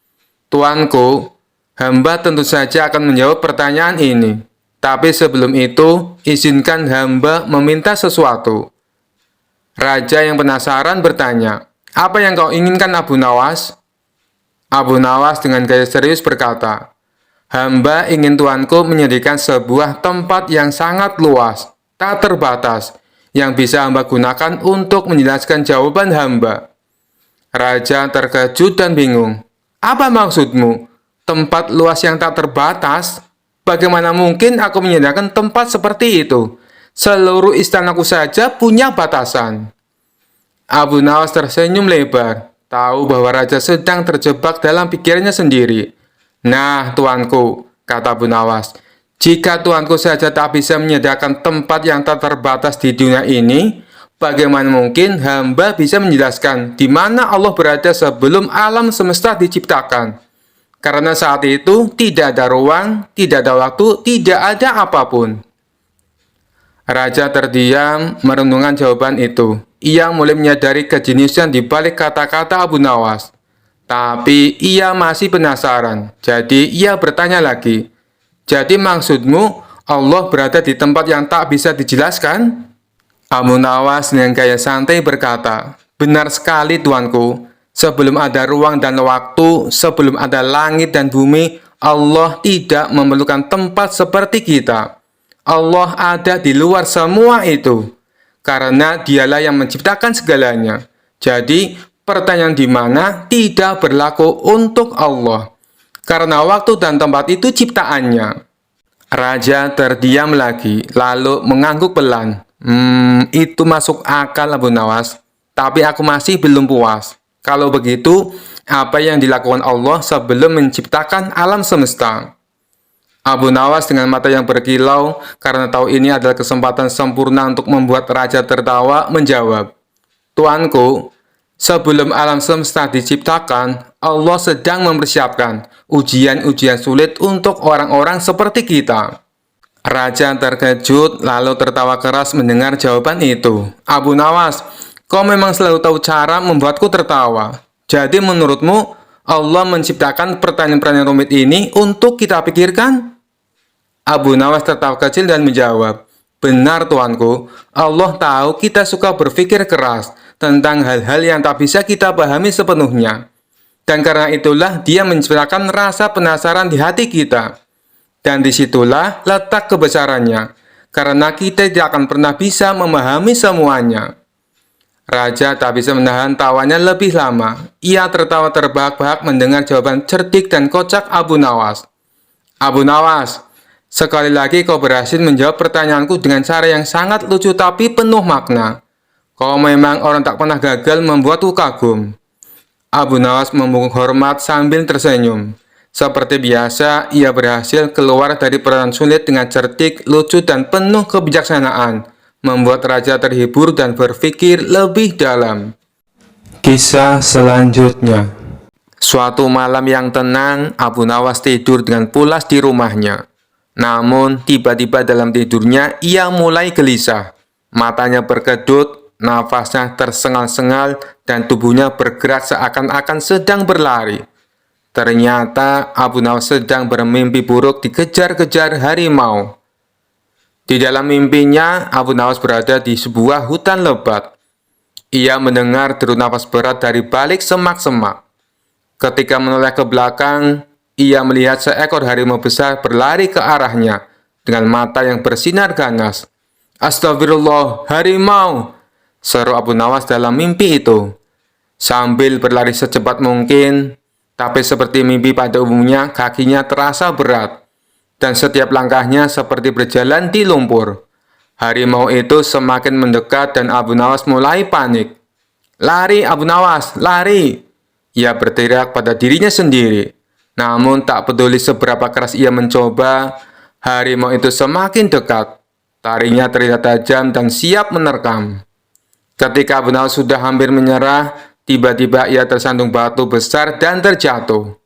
"Tuanku, hamba tentu saja akan menjawab pertanyaan ini. Tapi sebelum itu, izinkan hamba meminta sesuatu." Raja yang penasaran bertanya, "Apa yang kau inginkan, Abu Nawas?" Abu Nawas dengan gaya serius berkata, "Hamba ingin tuanku menyediakan sebuah tempat yang sangat luas, tak terbatas, yang bisa hamba gunakan untuk menjelaskan jawaban hamba." Raja terkejut dan bingung. "Apa maksudmu? Tempat luas yang tak terbatas? Bagaimana mungkin aku menyediakan tempat seperti itu? Seluruh istanaku saja punya batasan. Abu Nawas tersenyum lebar, tahu bahwa raja sedang terjebak dalam pikirannya sendiri. Nah, tuanku, kata Abu Nawas, jika tuanku saja tak bisa menyediakan tempat yang tak terbatas di dunia ini, bagaimana mungkin hamba bisa menjelaskan di mana Allah berada sebelum alam semesta diciptakan? Karena saat itu tidak ada ruang, tidak ada waktu, tidak ada apapun. Raja terdiam merenungkan jawaban itu. Ia mulai menyadari kejeniusan di balik kata-kata Abu Nawas. Tapi ia masih penasaran, jadi ia bertanya lagi. Jadi maksudmu Allah berada di tempat yang tak bisa dijelaskan? Abu Nawas dengan gaya santai berkata, benar sekali tuanku. Sebelum ada ruang dan waktu, sebelum ada langit dan bumi, Allah tidak memerlukan tempat seperti kita. Allah ada di luar semua itu, karena dialah yang menciptakan segalanya. Jadi, pertanyaan di mana tidak berlaku untuk Allah, karena waktu dan tempat itu ciptaannya. Raja terdiam lagi, lalu mengangguk pelan. Itu masuk akal Abu Nawas, tapi aku masih belum puas. Kalau begitu, apa yang dilakukan Allah sebelum menciptakan alam semesta? Abu Nawas dengan mata yang berkilau, karena tahu ini adalah kesempatan sempurna untuk membuat raja tertawa, menjawab, Tuanku, sebelum alam semesta diciptakan, Allah sedang mempersiapkan ujian-ujian sulit untuk orang-orang seperti kita. Raja terkejut lalu tertawa keras mendengar jawaban itu. Abu Nawas, kau memang selalu tahu cara membuatku tertawa. Jadi menurutmu Allah menciptakan pertanyaan-pertanyaan rumit ini untuk kita pikirkan? Abu Nawas tertawa kecil dan menjawab, benar tuanku, Allah tahu kita suka berpikir keras tentang hal-hal yang tak bisa kita pahami sepenuhnya. Dan karena itulah dia menciptakan rasa penasaran di hati kita. Dan disitulah letak kebesarannya, karena kita tidak akan pernah bisa memahami semuanya. Raja tak bisa menahan tawanya lebih lama. Ia tertawa terbahak-bahak mendengar jawaban cerdik dan kocak Abu Nawas. Abu Nawas, sekali lagi kau berhasil menjawab pertanyaanku dengan cara yang sangat lucu tapi penuh makna. Kau memang orang tak pernah gagal membuatku kagum. Abu Nawas membungkuk hormat sambil tersenyum. Seperti biasa, ia berhasil keluar dari peran sulit dengan cerdik, lucu, dan penuh kebijaksanaan, membuat raja terhibur dan berpikir lebih dalam. Kisah selanjutnya. Suatu malam yang tenang, Abu Nawas tidur dengan pulas di rumahnya. Namun, tiba-tiba dalam tidurnya, ia mulai gelisah. Matanya berkedut, nafasnya tersengal-sengal, dan tubuhnya bergerak seakan-akan sedang berlari. Ternyata Abu Nawas sedang bermimpi buruk dikejar-kejar harimau. Di dalam mimpinya, Abu Nawas berada di sebuah hutan lebat. Ia mendengar deru nafas berat dari balik semak-semak. Ketika menoleh ke belakang, ia melihat seekor harimau besar berlari ke arahnya dengan mata yang bersinar ganas. Astagfirullah, harimau! Seru Abu Nawas dalam mimpi itu. Sambil berlari secepat mungkin, tapi seperti mimpi pada umumnya, kakinya terasa berat, dan setiap langkahnya seperti berjalan di lumpur. Harimau itu semakin mendekat dan Abu Nawas mulai panik. Lari Abu Nawas, lari! Ia berteriak pada dirinya sendiri. Namun tak peduli seberapa keras ia mencoba, harimau itu semakin dekat. Taringnya terlihat tajam dan siap menerkam. Ketika Abu Nawas sudah hampir menyerah, tiba-tiba ia tersandung batu besar dan terjatuh.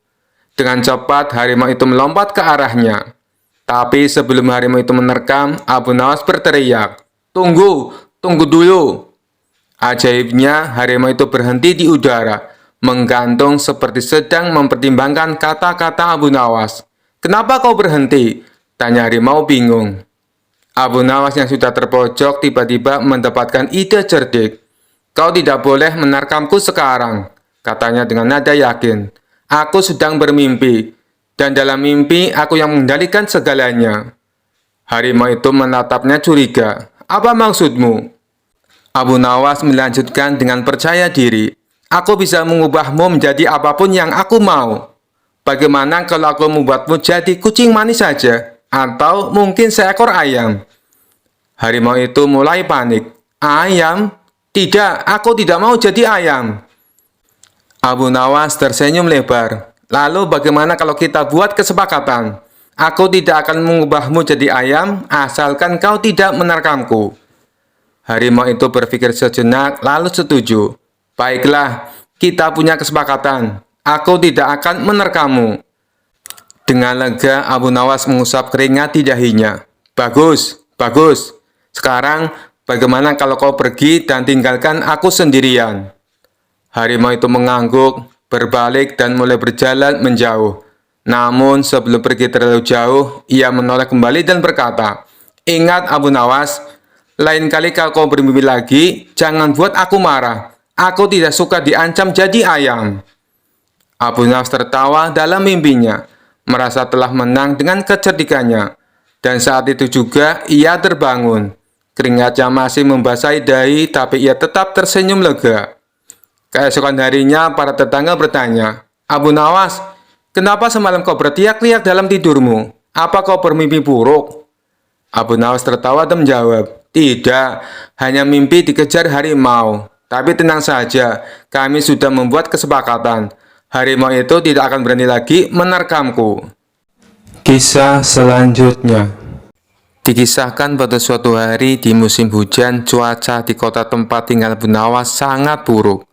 Dengan cepat, harimau itu melompat ke arahnya. Tapi sebelum harimau itu menerkam, Abu Nawas berteriak, Tunggu, tunggu dulu. Ajaibnya, harimau itu berhenti di udara, menggantung seperti sedang mempertimbangkan kata-kata Abu Nawas. Kenapa kau berhenti? Tanya harimau bingung. Abu Nawas yang sudah terpojok tiba-tiba mendapatkan ide cerdik. Kau tidak boleh menerkamku sekarang, katanya dengan nada yakin. Aku sedang bermimpi, dan dalam mimpi aku yang mengendalikan segalanya. Harimau itu menatapnya curiga. Apa maksudmu? Abu Nawas melanjutkan dengan percaya diri. Aku bisa mengubahmu menjadi apapun yang aku mau. Bagaimana kalau aku membuatmu jadi kucing manis saja? atau mungkin seekor ayam. Harimau itu mulai panik. Ayam? Tidak, aku tidak mau jadi ayam. Abu Nawas tersenyum lebar. Lalu bagaimana kalau kita buat kesepakatan? Aku tidak akan mengubahmu jadi ayam, asalkan kau tidak menerkamku. Harimau itu berpikir sejenak, lalu setuju. Baiklah, kita punya kesepakatan. Aku tidak akan menerkammu. Dengan lega, Abu Nawas mengusap keringat di dahinya. Bagus, bagus. Sekarang, bagaimana kalau kau pergi dan tinggalkan aku sendirian? Harimau itu mengangguk, berbalik dan mulai berjalan menjauh. Namun, sebelum pergi terlalu jauh, ia menoleh kembali dan berkata, Ingat Abu Nawas, lain kali kalau kau bermimpi lagi, jangan buat aku marah. Aku tidak suka diancam jadi ayam. Abu Nawas tertawa dalam mimpinya, merasa telah menang dengan kecerdikannya. Dan saat itu juga ia terbangun. Keringatnya masih membasahi dahi, tapi ia tetap tersenyum lega. Keesokan harinya, para tetangga bertanya, Abu Nawas, kenapa semalam kau berteriak-teriak dalam tidurmu? Apa kau bermimpi buruk? Abu Nawas tertawa dan menjawab, Tidak, hanya mimpi dikejar harimau. Tapi tenang saja, kami sudah membuat kesepakatan. Harimau itu tidak akan berani lagi menerkamku. Kisah selanjutnya. Dikisahkan pada suatu hari di musim hujan, cuaca di kota tempat tinggal Abu Nawas sangat buruk.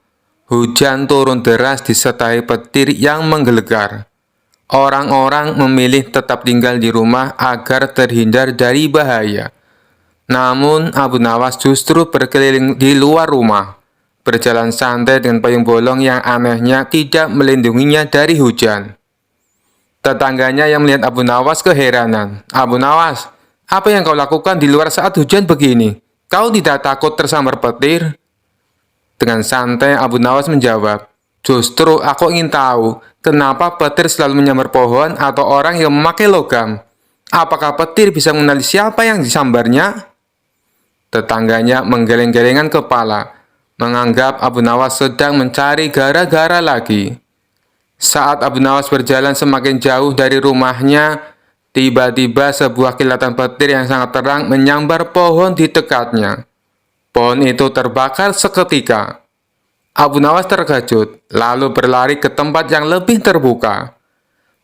Hujan turun deras disertai petir yang menggelegar. Orang-orang memilih tetap tinggal di rumah agar terhindar dari bahaya. Namun, Abu Nawas justru berkeliling di luar rumah, berjalan santai dengan payung bolong yang anehnya tidak melindunginya dari hujan. Tetangganya yang melihat Abu Nawas keheranan. Abu Nawas, apa yang kau lakukan di luar saat hujan begini? Kau tidak takut tersambar petir? Dengan santai Abu Nawas menjawab, Justru aku ingin tahu kenapa petir selalu menyambar pohon atau orang yang memakai logam. Apakah petir bisa mengenali siapa yang disambarnya? Tetangganya menggeleng-gelengan kepala, menganggap Abu Nawas sedang mencari gara-gara lagi. Saat Abu Nawas berjalan semakin jauh dari rumahnya, tiba-tiba sebuah kilatan petir yang sangat terang menyambar pohon di dekatnya. Pohon itu terbakar seketika. Abu Nawas terkejut, lalu berlari ke tempat yang lebih terbuka.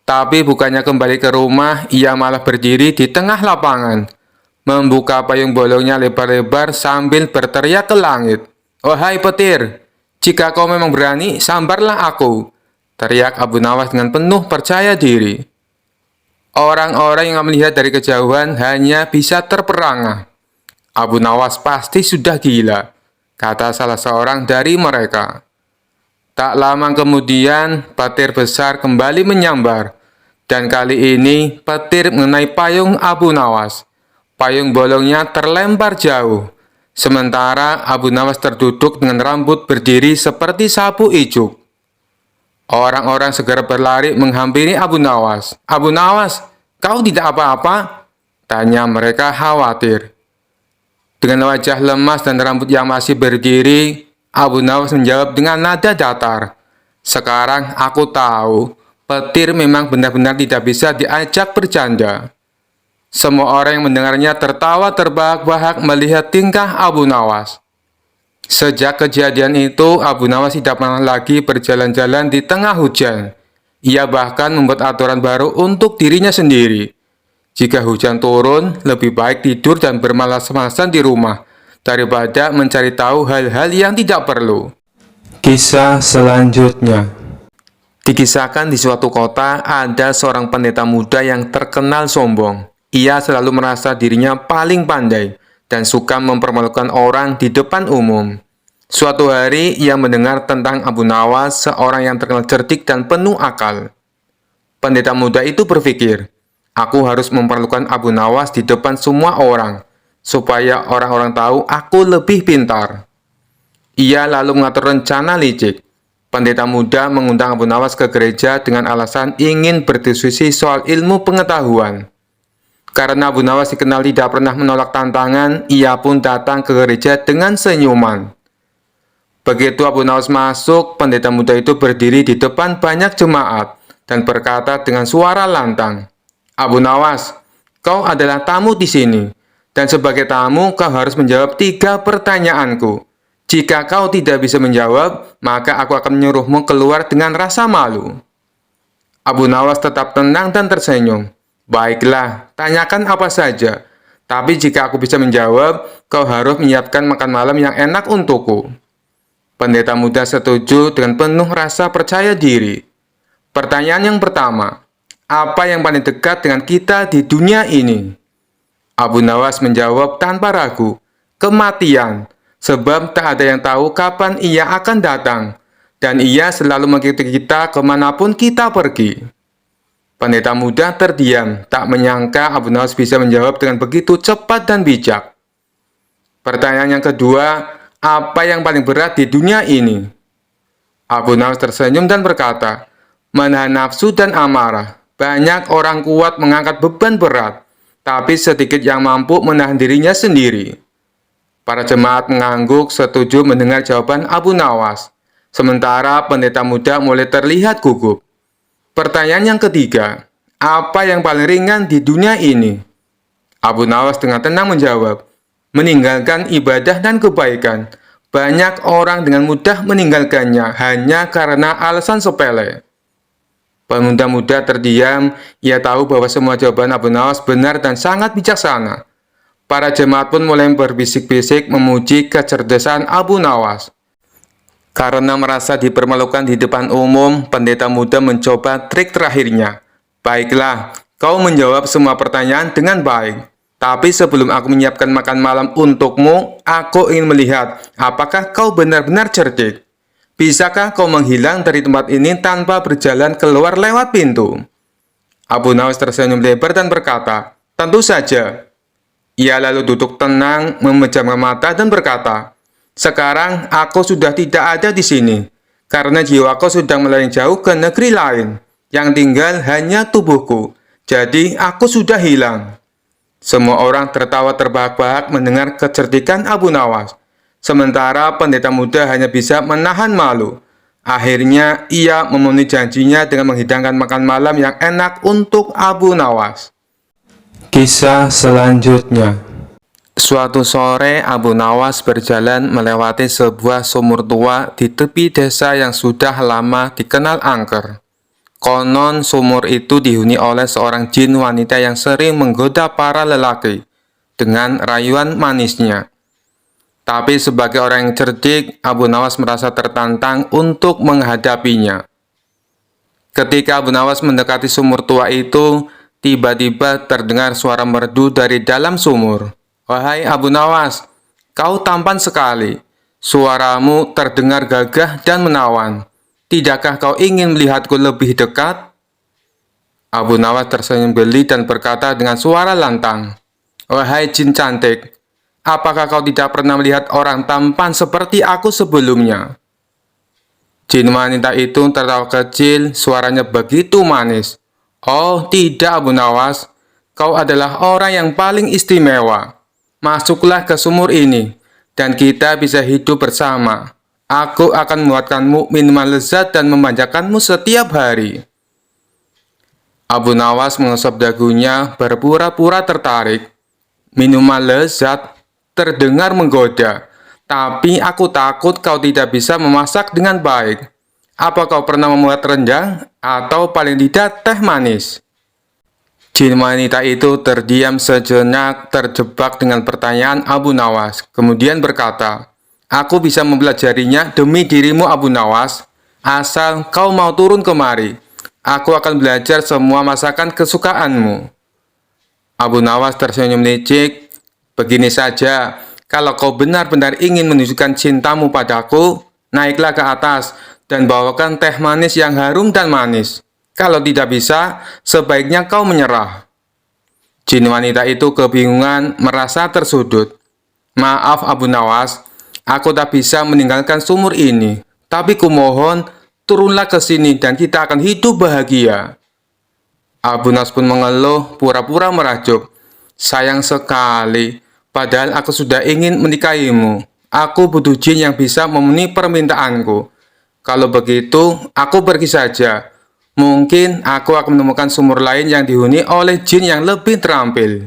Tapi bukannya kembali ke rumah, ia malah berdiri di tengah lapangan, membuka payung bolongnya lebar-lebar sambil berteriak ke langit. Wahai petir, jika kau memang berani, sambarlah aku, teriak Abu Nawas dengan penuh percaya diri. Orang-orang yang melihat dari kejauhan hanya bisa terperangah. Abu Nawas pasti sudah gila, kata salah seorang dari mereka. Tak lama kemudian, petir besar kembali menyambar, dan kali ini petir mengenai payung Abu Nawas. Payung bolongnya terlempar jauh, sementara Abu Nawas terduduk dengan rambut berdiri seperti sapu ijuk. Orang-orang segera berlari menghampiri Abu Nawas. Abu Nawas, kau tidak apa-apa? Tanya mereka khawatir. Dengan wajah lemas dan rambut yang masih berdiri, Abu Nawas menjawab dengan nada datar. Sekarang aku tahu, petir memang benar-benar tidak bisa diajak bercanda. Semua orang yang mendengarnya tertawa terbahak-bahak melihat tingkah Abu Nawas. Sejak kejadian itu, Abu Nawas tidak pernah lagi berjalan-jalan di tengah hujan. Ia bahkan membuat aturan baru untuk dirinya sendiri. Jika hujan turun, lebih baik tidur dan bermalas-malasan di rumah, daripada mencari tahu hal-hal yang tidak perlu. Kisah selanjutnya. Dikisahkan di suatu kota, ada seorang pendeta muda yang terkenal sombong. Ia selalu merasa dirinya paling pandai dan suka mempermalukan orang di depan umum. Suatu hari, ia mendengar tentang Abu Nawas, seorang yang terkenal cerdik dan penuh akal. Pendeta muda itu berpikir, aku harus mempermalukan Abu Nawas di depan semua orang, supaya orang-orang tahu aku lebih pintar. Ia lalu mengatur rencana licik. Pendeta muda mengundang Abu Nawas ke gereja dengan alasan ingin berdiskusi soal ilmu pengetahuan. Karena Abu Nawas dikenal tidak pernah menolak tantangan, ia pun datang ke gereja dengan senyuman. Begitu Abu Nawas masuk, pendeta muda itu berdiri di depan banyak jemaat dan berkata dengan suara lantang, Abu Nawas, Kau adalah tamu di sini, dan sebagai tamu kau harus menjawab 3 pertanyaanku. Jika kau tidak bisa menjawab, maka aku akan menyuruhmu keluar dengan rasa malu." Abu Nawas tetap tenang dan tersenyum. "Baiklah, tanyakan apa saja. Tapi jika aku bisa menjawab, kau harus menyiapkan makan malam yang enak untukku." Pendeta muda setuju dengan penuh rasa percaya diri. Pertanyaan yang pertama, apa yang paling dekat dengan kita di dunia ini? Abu Nawas menjawab tanpa ragu, "Kematian, sebab tak ada yang tahu kapan ia akan datang, dan ia selalu mengikuti kita kemanapun kita pergi." Pendeta muda terdiam, tak menyangka Abu Nawas bisa menjawab dengan begitu cepat dan bijak. Pertanyaan yang kedua, apa yang paling berat di dunia ini? Abu Nawas tersenyum dan berkata, "Menahan nafsu dan amarah. Banyak orang kuat mengangkat beban berat, tapi sedikit yang mampu menahan dirinya sendiri." Para jemaat mengangguk setuju mendengar jawaban Abu Nawas. Sementara pendeta muda mulai terlihat gugup. Pertanyaan yang ketiga, apa yang paling ringan di dunia ini? Abu Nawas dengan tenang menjawab, "Meninggalkan ibadah dan kebaikan. Banyak orang dengan mudah meninggalkannya hanya karena alasan sepele." Pemuda muda terdiam, ia tahu bahwa semua jawaban Abu Nawas benar dan sangat bijaksana. Para jemaat pun mulai berbisik-bisik memuji kecerdasan Abu Nawas. Karena merasa dipermalukan di depan umum, pendeta muda mencoba trik terakhirnya. "Baiklah, kau menjawab semua pertanyaan dengan baik. Tapi sebelum aku menyiapkan makan malam untukmu, aku ingin melihat apakah kau benar-benar cerdik. Bisakah kau menghilang dari tempat ini tanpa berjalan keluar lewat pintu?" Abu Nawas tersenyum lebar dan berkata, "Tentu saja." Ia lalu duduk tenang, memejamkan mata dan berkata, "Sekarang aku sudah tidak ada di sini, karena jiwaku sudah melayang jauh ke negeri lain, yang tinggal hanya tubuhku. Jadi aku sudah hilang." Semua orang tertawa terbahak-bahak mendengar kecerdikan Abu Nawas. Sementara pendeta muda hanya bisa menahan malu. Akhirnya ia memenuhi janjinya dengan menghidangkan makan malam yang enak untuk Abu Nawas. Kisah selanjutnya. Suatu sore, Abu Nawas berjalan melewati sebuah sumur tua di tepi desa yang sudah lama dikenal angker. Konon sumur itu dihuni oleh seorang jin wanita yang sering menggoda para lelaki dengan rayuan manisnya. Tapi sebagai orang yang cerdik, Abu Nawas merasa tertantang untuk menghadapinya. Ketika Abu Nawas mendekati sumur tua itu, tiba-tiba terdengar suara merdu dari dalam sumur. "Wahai Abu Nawas, kau tampan sekali. Suaramu terdengar gagah dan menawan. Tidakkah kau ingin melihatku lebih dekat?" Abu Nawas tersenyum geli dan berkata dengan suara lantang, "Wahai jin cantik, apakah kau tidak pernah melihat orang tampan seperti aku sebelumnya?" Jin wanita itu tertawa kecil, suaranya begitu manis. "Oh tidak Abu Nawas, kau adalah orang yang paling istimewa. Masuklah ke sumur ini, dan kita bisa hidup bersama. Aku akan membuatkanmu minuman lezat dan memanjakanmu setiap hari." Abu Nawas mengusap dagunya, berpura-pura tertarik. "Minuman lezat terdengar menggoda, tapi aku takut kau tidak bisa memasak dengan baik. Apa kau pernah membuat rendang atau paling tidak teh manis?" Jin wanita itu terdiam sejenak, terjebak dengan pertanyaan Abu Nawas. Kemudian berkata, "Aku bisa mempelajarinya demi dirimu Abu Nawas, asal kau mau turun kemari. Aku akan belajar semua masakan kesukaanmu." Abu Nawas tersenyum licik. "Begini saja, kalau kau benar-benar ingin menunjukkan cintamu padaku, naiklah ke atas dan bawakan teh manis yang harum dan manis. Kalau tidak bisa, sebaiknya kau menyerah." Jin wanita itu kebingungan, merasa tersudut. "Maaf Abu Nawas, aku tak bisa meninggalkan sumur ini. Tapi kumohon, turunlah ke sini dan kita akan hidup bahagia." Abu Nawas pun mengeluh, pura-pura merajuk. "Sayang sekali, padahal aku sudah ingin menikahimu. Aku butuh jin yang bisa memenuhi permintaanku. Kalau begitu, aku pergi saja. Mungkin aku akan menemukan sumur lain yang dihuni oleh jin yang lebih terampil.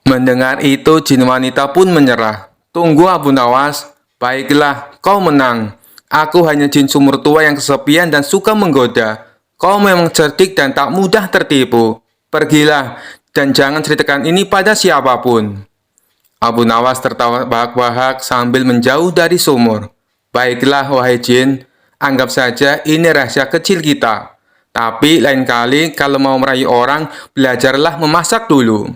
Mendengar itu, jin wanita pun menyerah. Tunggu Abu Nawas, baiklah, kau menang. Aku hanya jin sumur tua yang kesepian dan suka menggoda. Kau memang cerdik dan tak mudah tertipu. Pergilah, dan jangan ceritakan ini pada siapapun. Abu Nawas tertawa bahak-bahak sambil menjauh dari sumur. Baiklah, wahai jin, anggap saja ini rahasia kecil kita. Tapi lain kali kalau mau merayu orang, belajarlah memasak dulu.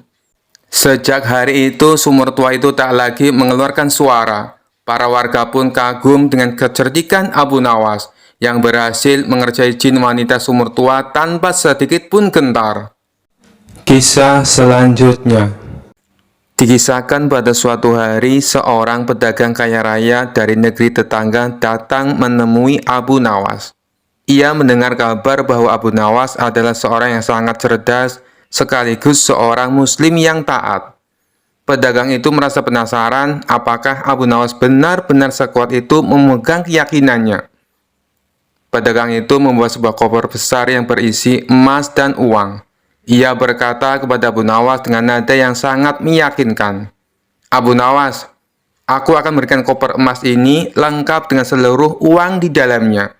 Sejak hari itu, sumur tua itu tak lagi mengeluarkan suara. Para warga pun kagum dengan kecerdikan Abu Nawas yang berhasil mengerjai jin wanita sumur tua tanpa sedikit pun gentar. Kisah selanjutnya. Dikisahkan pada suatu hari, seorang pedagang kaya raya dari negeri tetangga datang menemui Abu Nawas. Ia mendengar kabar bahwa Abu Nawas adalah seorang yang sangat cerdas, sekaligus seorang muslim yang taat. Pedagang itu merasa penasaran apakah Abu Nawas benar-benar sekuat itu memegang keyakinannya. Pedagang itu membawa sebuah koper besar yang berisi emas dan uang. Ia berkata kepada Abu Nawas dengan nada yang sangat meyakinkan, "Abu Nawas, aku akan memberikan koper emas ini lengkap dengan seluruh uang di dalamnya.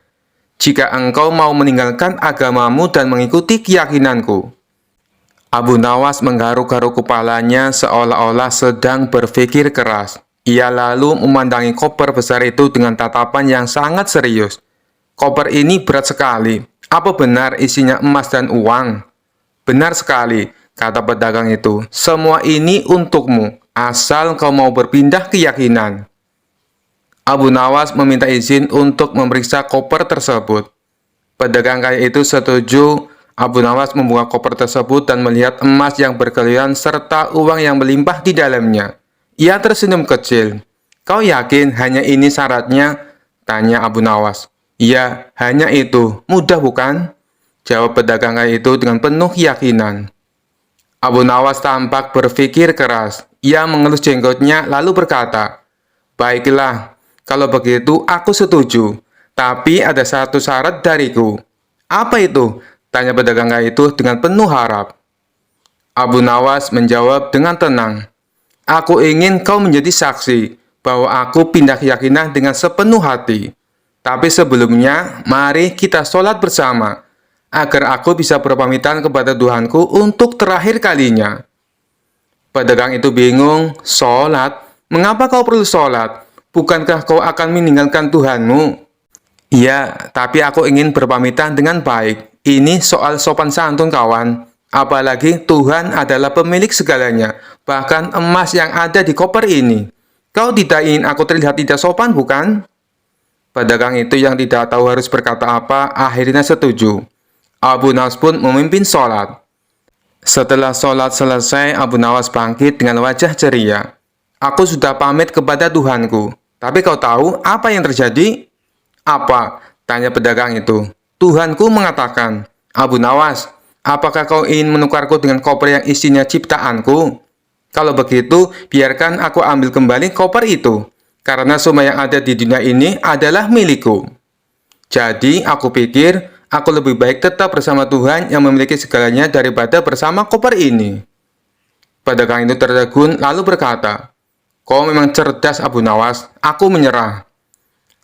Jika engkau mau meninggalkan agamamu dan mengikuti keyakinanku." Abu Nawas menggaruk-garuk kepalanya seolah-olah sedang berpikir keras. Ia lalu memandangi koper besar itu dengan tatapan yang sangat serius. "Koper ini berat sekali. Apa benar isinya emas dan uang?" "Benar sekali," kata pedagang itu. "Semua ini untukmu, asal kau mau berpindah keyakinan." Abu Nawas meminta izin untuk memeriksa koper tersebut. Pedagang kaya itu setuju. Abu Nawas membuka koper tersebut dan melihat emas yang berkeliaran serta uang yang melimpah di dalamnya. Ia tersenyum kecil. "Kau yakin hanya ini syaratnya?" tanya Abu Nawas. "Ya, hanya itu. Mudah bukan?" jawab pedagang kaya itu dengan penuh keyakinan. Abu Nawas tampak berpikir keras. Ia mengelus jenggotnya lalu berkata, "Baiklah, kalau begitu aku setuju. Tapi ada satu syarat dariku." "Apa itu?" tanya pedagang kaya itu dengan penuh harap. Abu Nawas menjawab dengan tenang, "Aku ingin kau menjadi saksi bahwa aku pindah keyakinan dengan sepenuh hati. Tapi sebelumnya, mari kita sholat bersama, agar aku bisa berpamitan kepada Tuhanku untuk terakhir kalinya." Pedagang itu bingung. "Sholat? Mengapa kau perlu sholat? Bukankah kau akan meninggalkan Tuhanmu?" "Ya, tapi aku ingin berpamitan dengan baik. Ini soal sopan santun, kawan. Apalagi Tuhan adalah pemilik segalanya, bahkan emas yang ada di koper ini. Kau tidak ingin aku terlihat tidak sopan, bukan?" Pedagang itu yang tidak tahu harus berkata apa, akhirnya setuju. Abu Nawas pun memimpin sholat. Setelah sholat selesai, Abu Nawas bangkit dengan wajah ceria. "Aku sudah pamit kepada Tuhanku. Tapi kau tahu apa yang terjadi?" "Apa?" tanya pedagang itu. "Tuhanku mengatakan, 'Abu Nawas, apakah kau ingin menukarku dengan koper yang isinya ciptaanku? Kalau begitu, biarkan aku ambil kembali koper itu, karena semua yang ada di dunia ini adalah milikku.' Jadi, aku pikir aku lebih baik tetap bersama Tuhan yang memiliki segalanya daripada bersama koper ini." Pedagang itu tertegun lalu berkata, "Kau memang cerdas, Abu Nawas. Aku menyerah."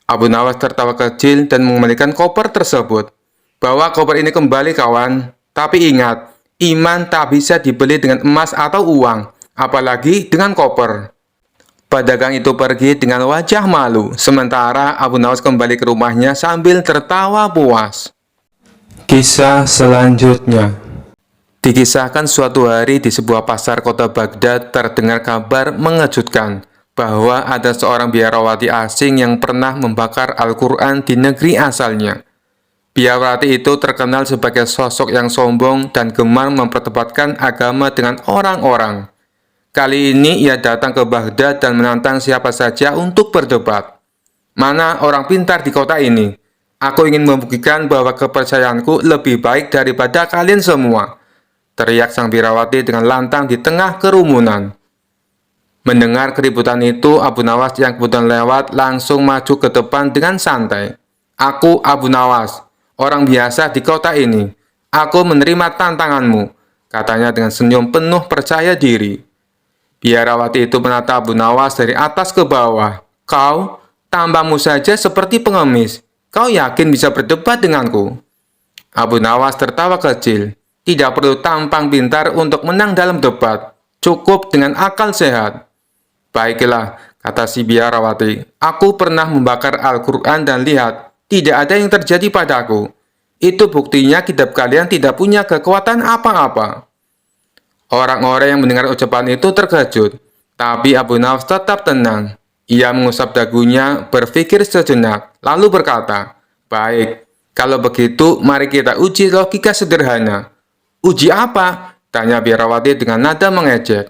Abu Nawas tertawa kecil dan mengembalikan koper tersebut. "Bawa koper ini kembali, kawan. Tapi ingat, iman tak bisa dibeli dengan emas atau uang, apalagi dengan koper." Pedagang itu pergi dengan wajah malu, sementara Abu Nawas kembali ke rumahnya sambil tertawa puas. Kisah selanjutnya. Dikisahkan suatu hari di sebuah pasar kota Baghdad terdengar kabar mengejutkan bahwa ada seorang biarawati asing yang pernah membakar Al-Quran di negeri asalnya. Biarawati itu terkenal sebagai sosok yang sombong dan gemar memperdebatkan agama dengan orang-orang. Kali ini ia datang ke Baghdad dan menantang siapa saja untuk berdebat. "Mana orang pintar di kota ini? Aku ingin membuktikan bahwa kepercayaanku lebih baik daripada kalian semua," teriak sang biarawati dengan lantang di tengah kerumunan. Mendengar keributan itu, Abu Nawas yang kebetulan lewat langsung maju ke depan dengan santai. "Aku Abu Nawas, orang biasa di kota ini. Aku menerima tantanganmu, katanya dengan senyum penuh percaya diri. Biarawati itu menatap Abu Nawas dari atas ke bawah. Kau, tampangmu saja seperti pengemis. Kau yakin bisa berdebat denganku? Abu Nawas tertawa kecil. Tidak perlu tampang pintar untuk menang dalam debat. Cukup dengan akal sehat. Baiklah, kata si biarawati. Aku pernah membakar Al-Quran dan lihat, tidak ada yang terjadi padaku. Itu buktinya kitab kalian tidak punya kekuatan apa-apa. Orang-orang yang mendengar ucapan itu terkejut, tapi Abu Nawas tetap tenang. Ia mengusap dagunya, berpikir sejenak, lalu berkata, "Baik, kalau begitu mari kita uji logika sederhana." "Uji apa?" tanya biarawati dengan nada mengejek.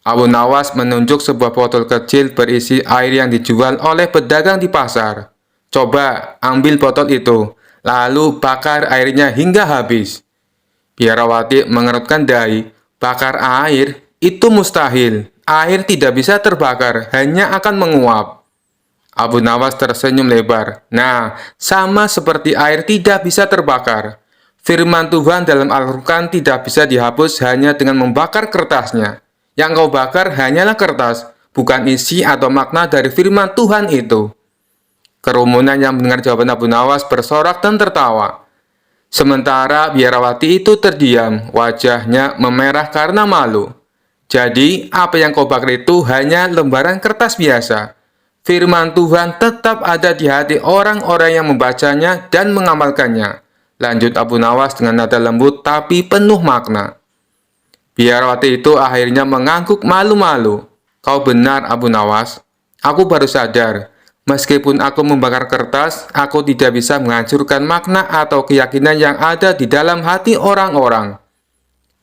Abu Nawas menunjuk sebuah botol kecil berisi air yang dijual oleh pedagang di pasar. "Coba ambil botol itu, lalu bakar airnya hingga habis." Biarawati mengerutkan dahi. Bakar air? Itu mustahil. Air tidak bisa terbakar, hanya akan menguap. Abu Nawas tersenyum lebar. Nah, sama seperti air tidak bisa terbakar. Firman Tuhan dalam Al-Quran tidak bisa dihapus hanya dengan membakar kertasnya. Yang kau bakar hanyalah kertas, bukan isi atau makna dari firman Tuhan itu. Kerumunan yang mendengar jawaban Abu Nawas bersorak dan tertawa. Sementara biarawati itu terdiam, wajahnya memerah karena malu. Jadi, apa yang kau bakar itu hanya lembaran kertas biasa. Firman Tuhan tetap ada di hati orang-orang yang membacanya dan mengamalkannya. Lanjut Abu Nawas dengan nada lembut tapi penuh makna. Biarawati itu akhirnya mengangguk malu-malu. Kau benar, Abu Nawas. Aku baru sadar. Meskipun aku membakar kertas, aku tidak bisa menghancurkan makna atau keyakinan yang ada di dalam hati orang-orang.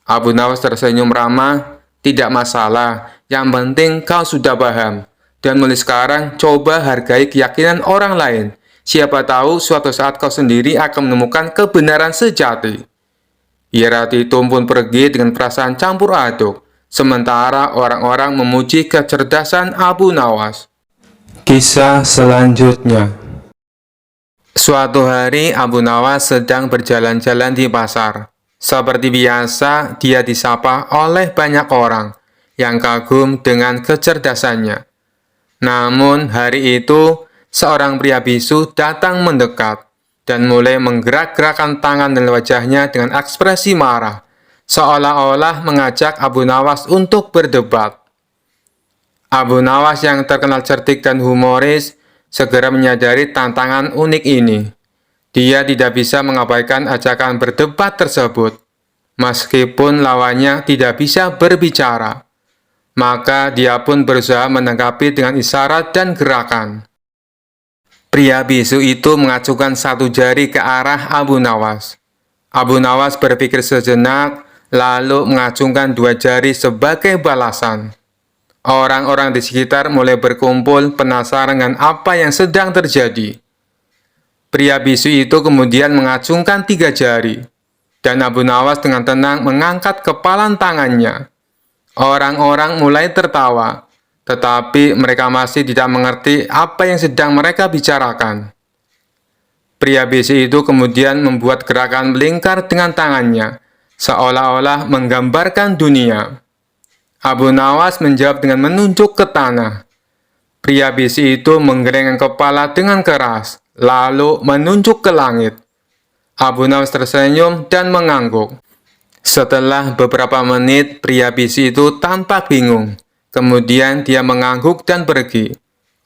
Abu Nawas tersenyum ramah. Tidak masalah, yang penting kau sudah paham. Dan mulai sekarang, coba hargai keyakinan orang lain. Siapa tahu suatu saat kau sendiri akan menemukan kebenaran sejati. Biarawati itu pun pergi dengan perasaan campur aduk. Sementara orang-orang memuji kecerdasan Abu Nawas. Kisah selanjutnya. Suatu hari Abu Nawas sedang berjalan-jalan di pasar. Seperti biasa, dia disapa oleh banyak orang yang kagum dengan kecerdasannya. Namun hari itu, seorang pria bisu datang mendekat dan mulai menggerak-gerakkan tangan dan wajahnya dengan ekspresi marah, seolah-olah mengajak Abu Nawas untuk berdebat. Abu Nawas yang terkenal cerdik dan humoris segera menyadari tantangan unik ini. Dia tidak bisa mengabaikan ajakan berdebat tersebut, meskipun lawannya tidak bisa berbicara. Maka dia pun berusaha menanggapi dengan isyarat dan gerakan. Pria bisu itu mengacungkan satu jari ke arah Abu Nawas. Abu Nawas berpikir sejenak, lalu mengacungkan dua jari sebagai balasan. Orang-orang di sekitar mulai berkumpul penasaran dengan apa yang sedang terjadi. Pria bisu itu kemudian mengacungkan tiga jari, dan Abu Nawas dengan tenang mengangkat kepalan tangannya. Orang-orang mulai tertawa, tetapi mereka masih tidak mengerti apa yang sedang mereka bicarakan. Pria bisu itu kemudian membuat gerakan melingkar dengan tangannya, seolah-olah menggambarkan dunia. Abu Nawas menjawab dengan menunjuk ke tanah. Pria bisu itu menggelengkan kepala dengan keras, lalu menunjuk ke langit. Abu Nawas tersenyum dan mengangguk. Setelah beberapa menit, pria bisu itu tampak bingung. Kemudian dia mengangguk dan pergi.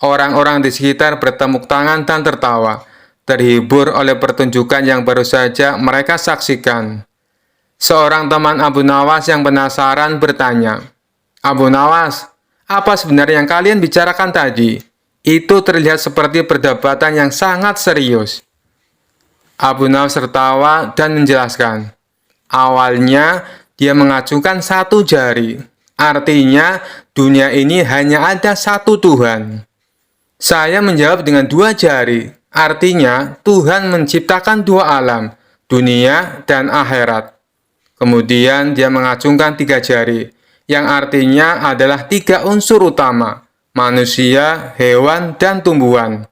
Orang-orang di sekitar bertepuk tangan dan tertawa, terhibur oleh pertunjukan yang baru saja mereka saksikan. Seorang teman Abu Nawas yang penasaran bertanya, "Abu Nawas, apa sebenarnya yang kalian bicarakan tadi? Itu terlihat seperti perdebatan yang sangat serius." Abu Nawas tertawa dan menjelaskan, awalnya dia mengacungkan satu jari. Artinya, dunia ini hanya ada satu Tuhan. Saya menjawab dengan dua jari. Artinya, Tuhan menciptakan dua alam, dunia dan akhirat. Kemudian dia mengacungkan tiga jari, yang artinya adalah tiga unsur utama, manusia, hewan, dan tumbuhan.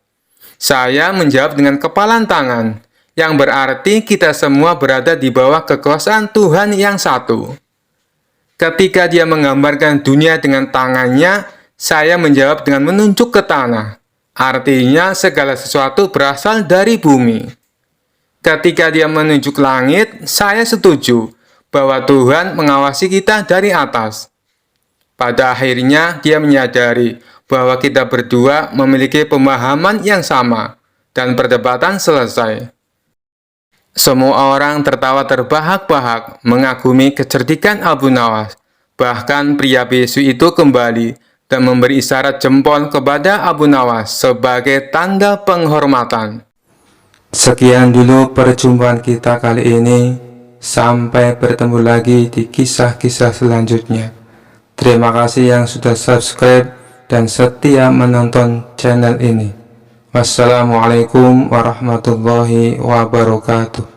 Saya menjawab dengan kepalan tangan, yang berarti kita semua berada di bawah kekuasaan Tuhan yang satu. Ketika dia menggambarkan dunia dengan tangannya, saya menjawab dengan menunjuk ke tanah. Artinya segala sesuatu berasal dari bumi. Ketika dia menunjuk langit, saya setuju bahwa Tuhan mengawasi kita dari atas. Pada akhirnya, dia menyadari bahwa kita berdua memiliki pemahaman yang sama, dan perdebatan selesai. Semua orang tertawa terbahak-bahak mengagumi kecerdikan Abu Nawas. Bahkan pria bisu itu kembali dan memberi isyarat jempol kepada Abu Nawas sebagai tanda penghormatan. Sekian dulu perjumpaan kita kali ini. Sampai bertemu lagi di kisah-kisah selanjutnya. Terima kasih yang sudah subscribe dan setia menonton channel ini. Wassalamualaikum warahmatullahi wabarakatuh.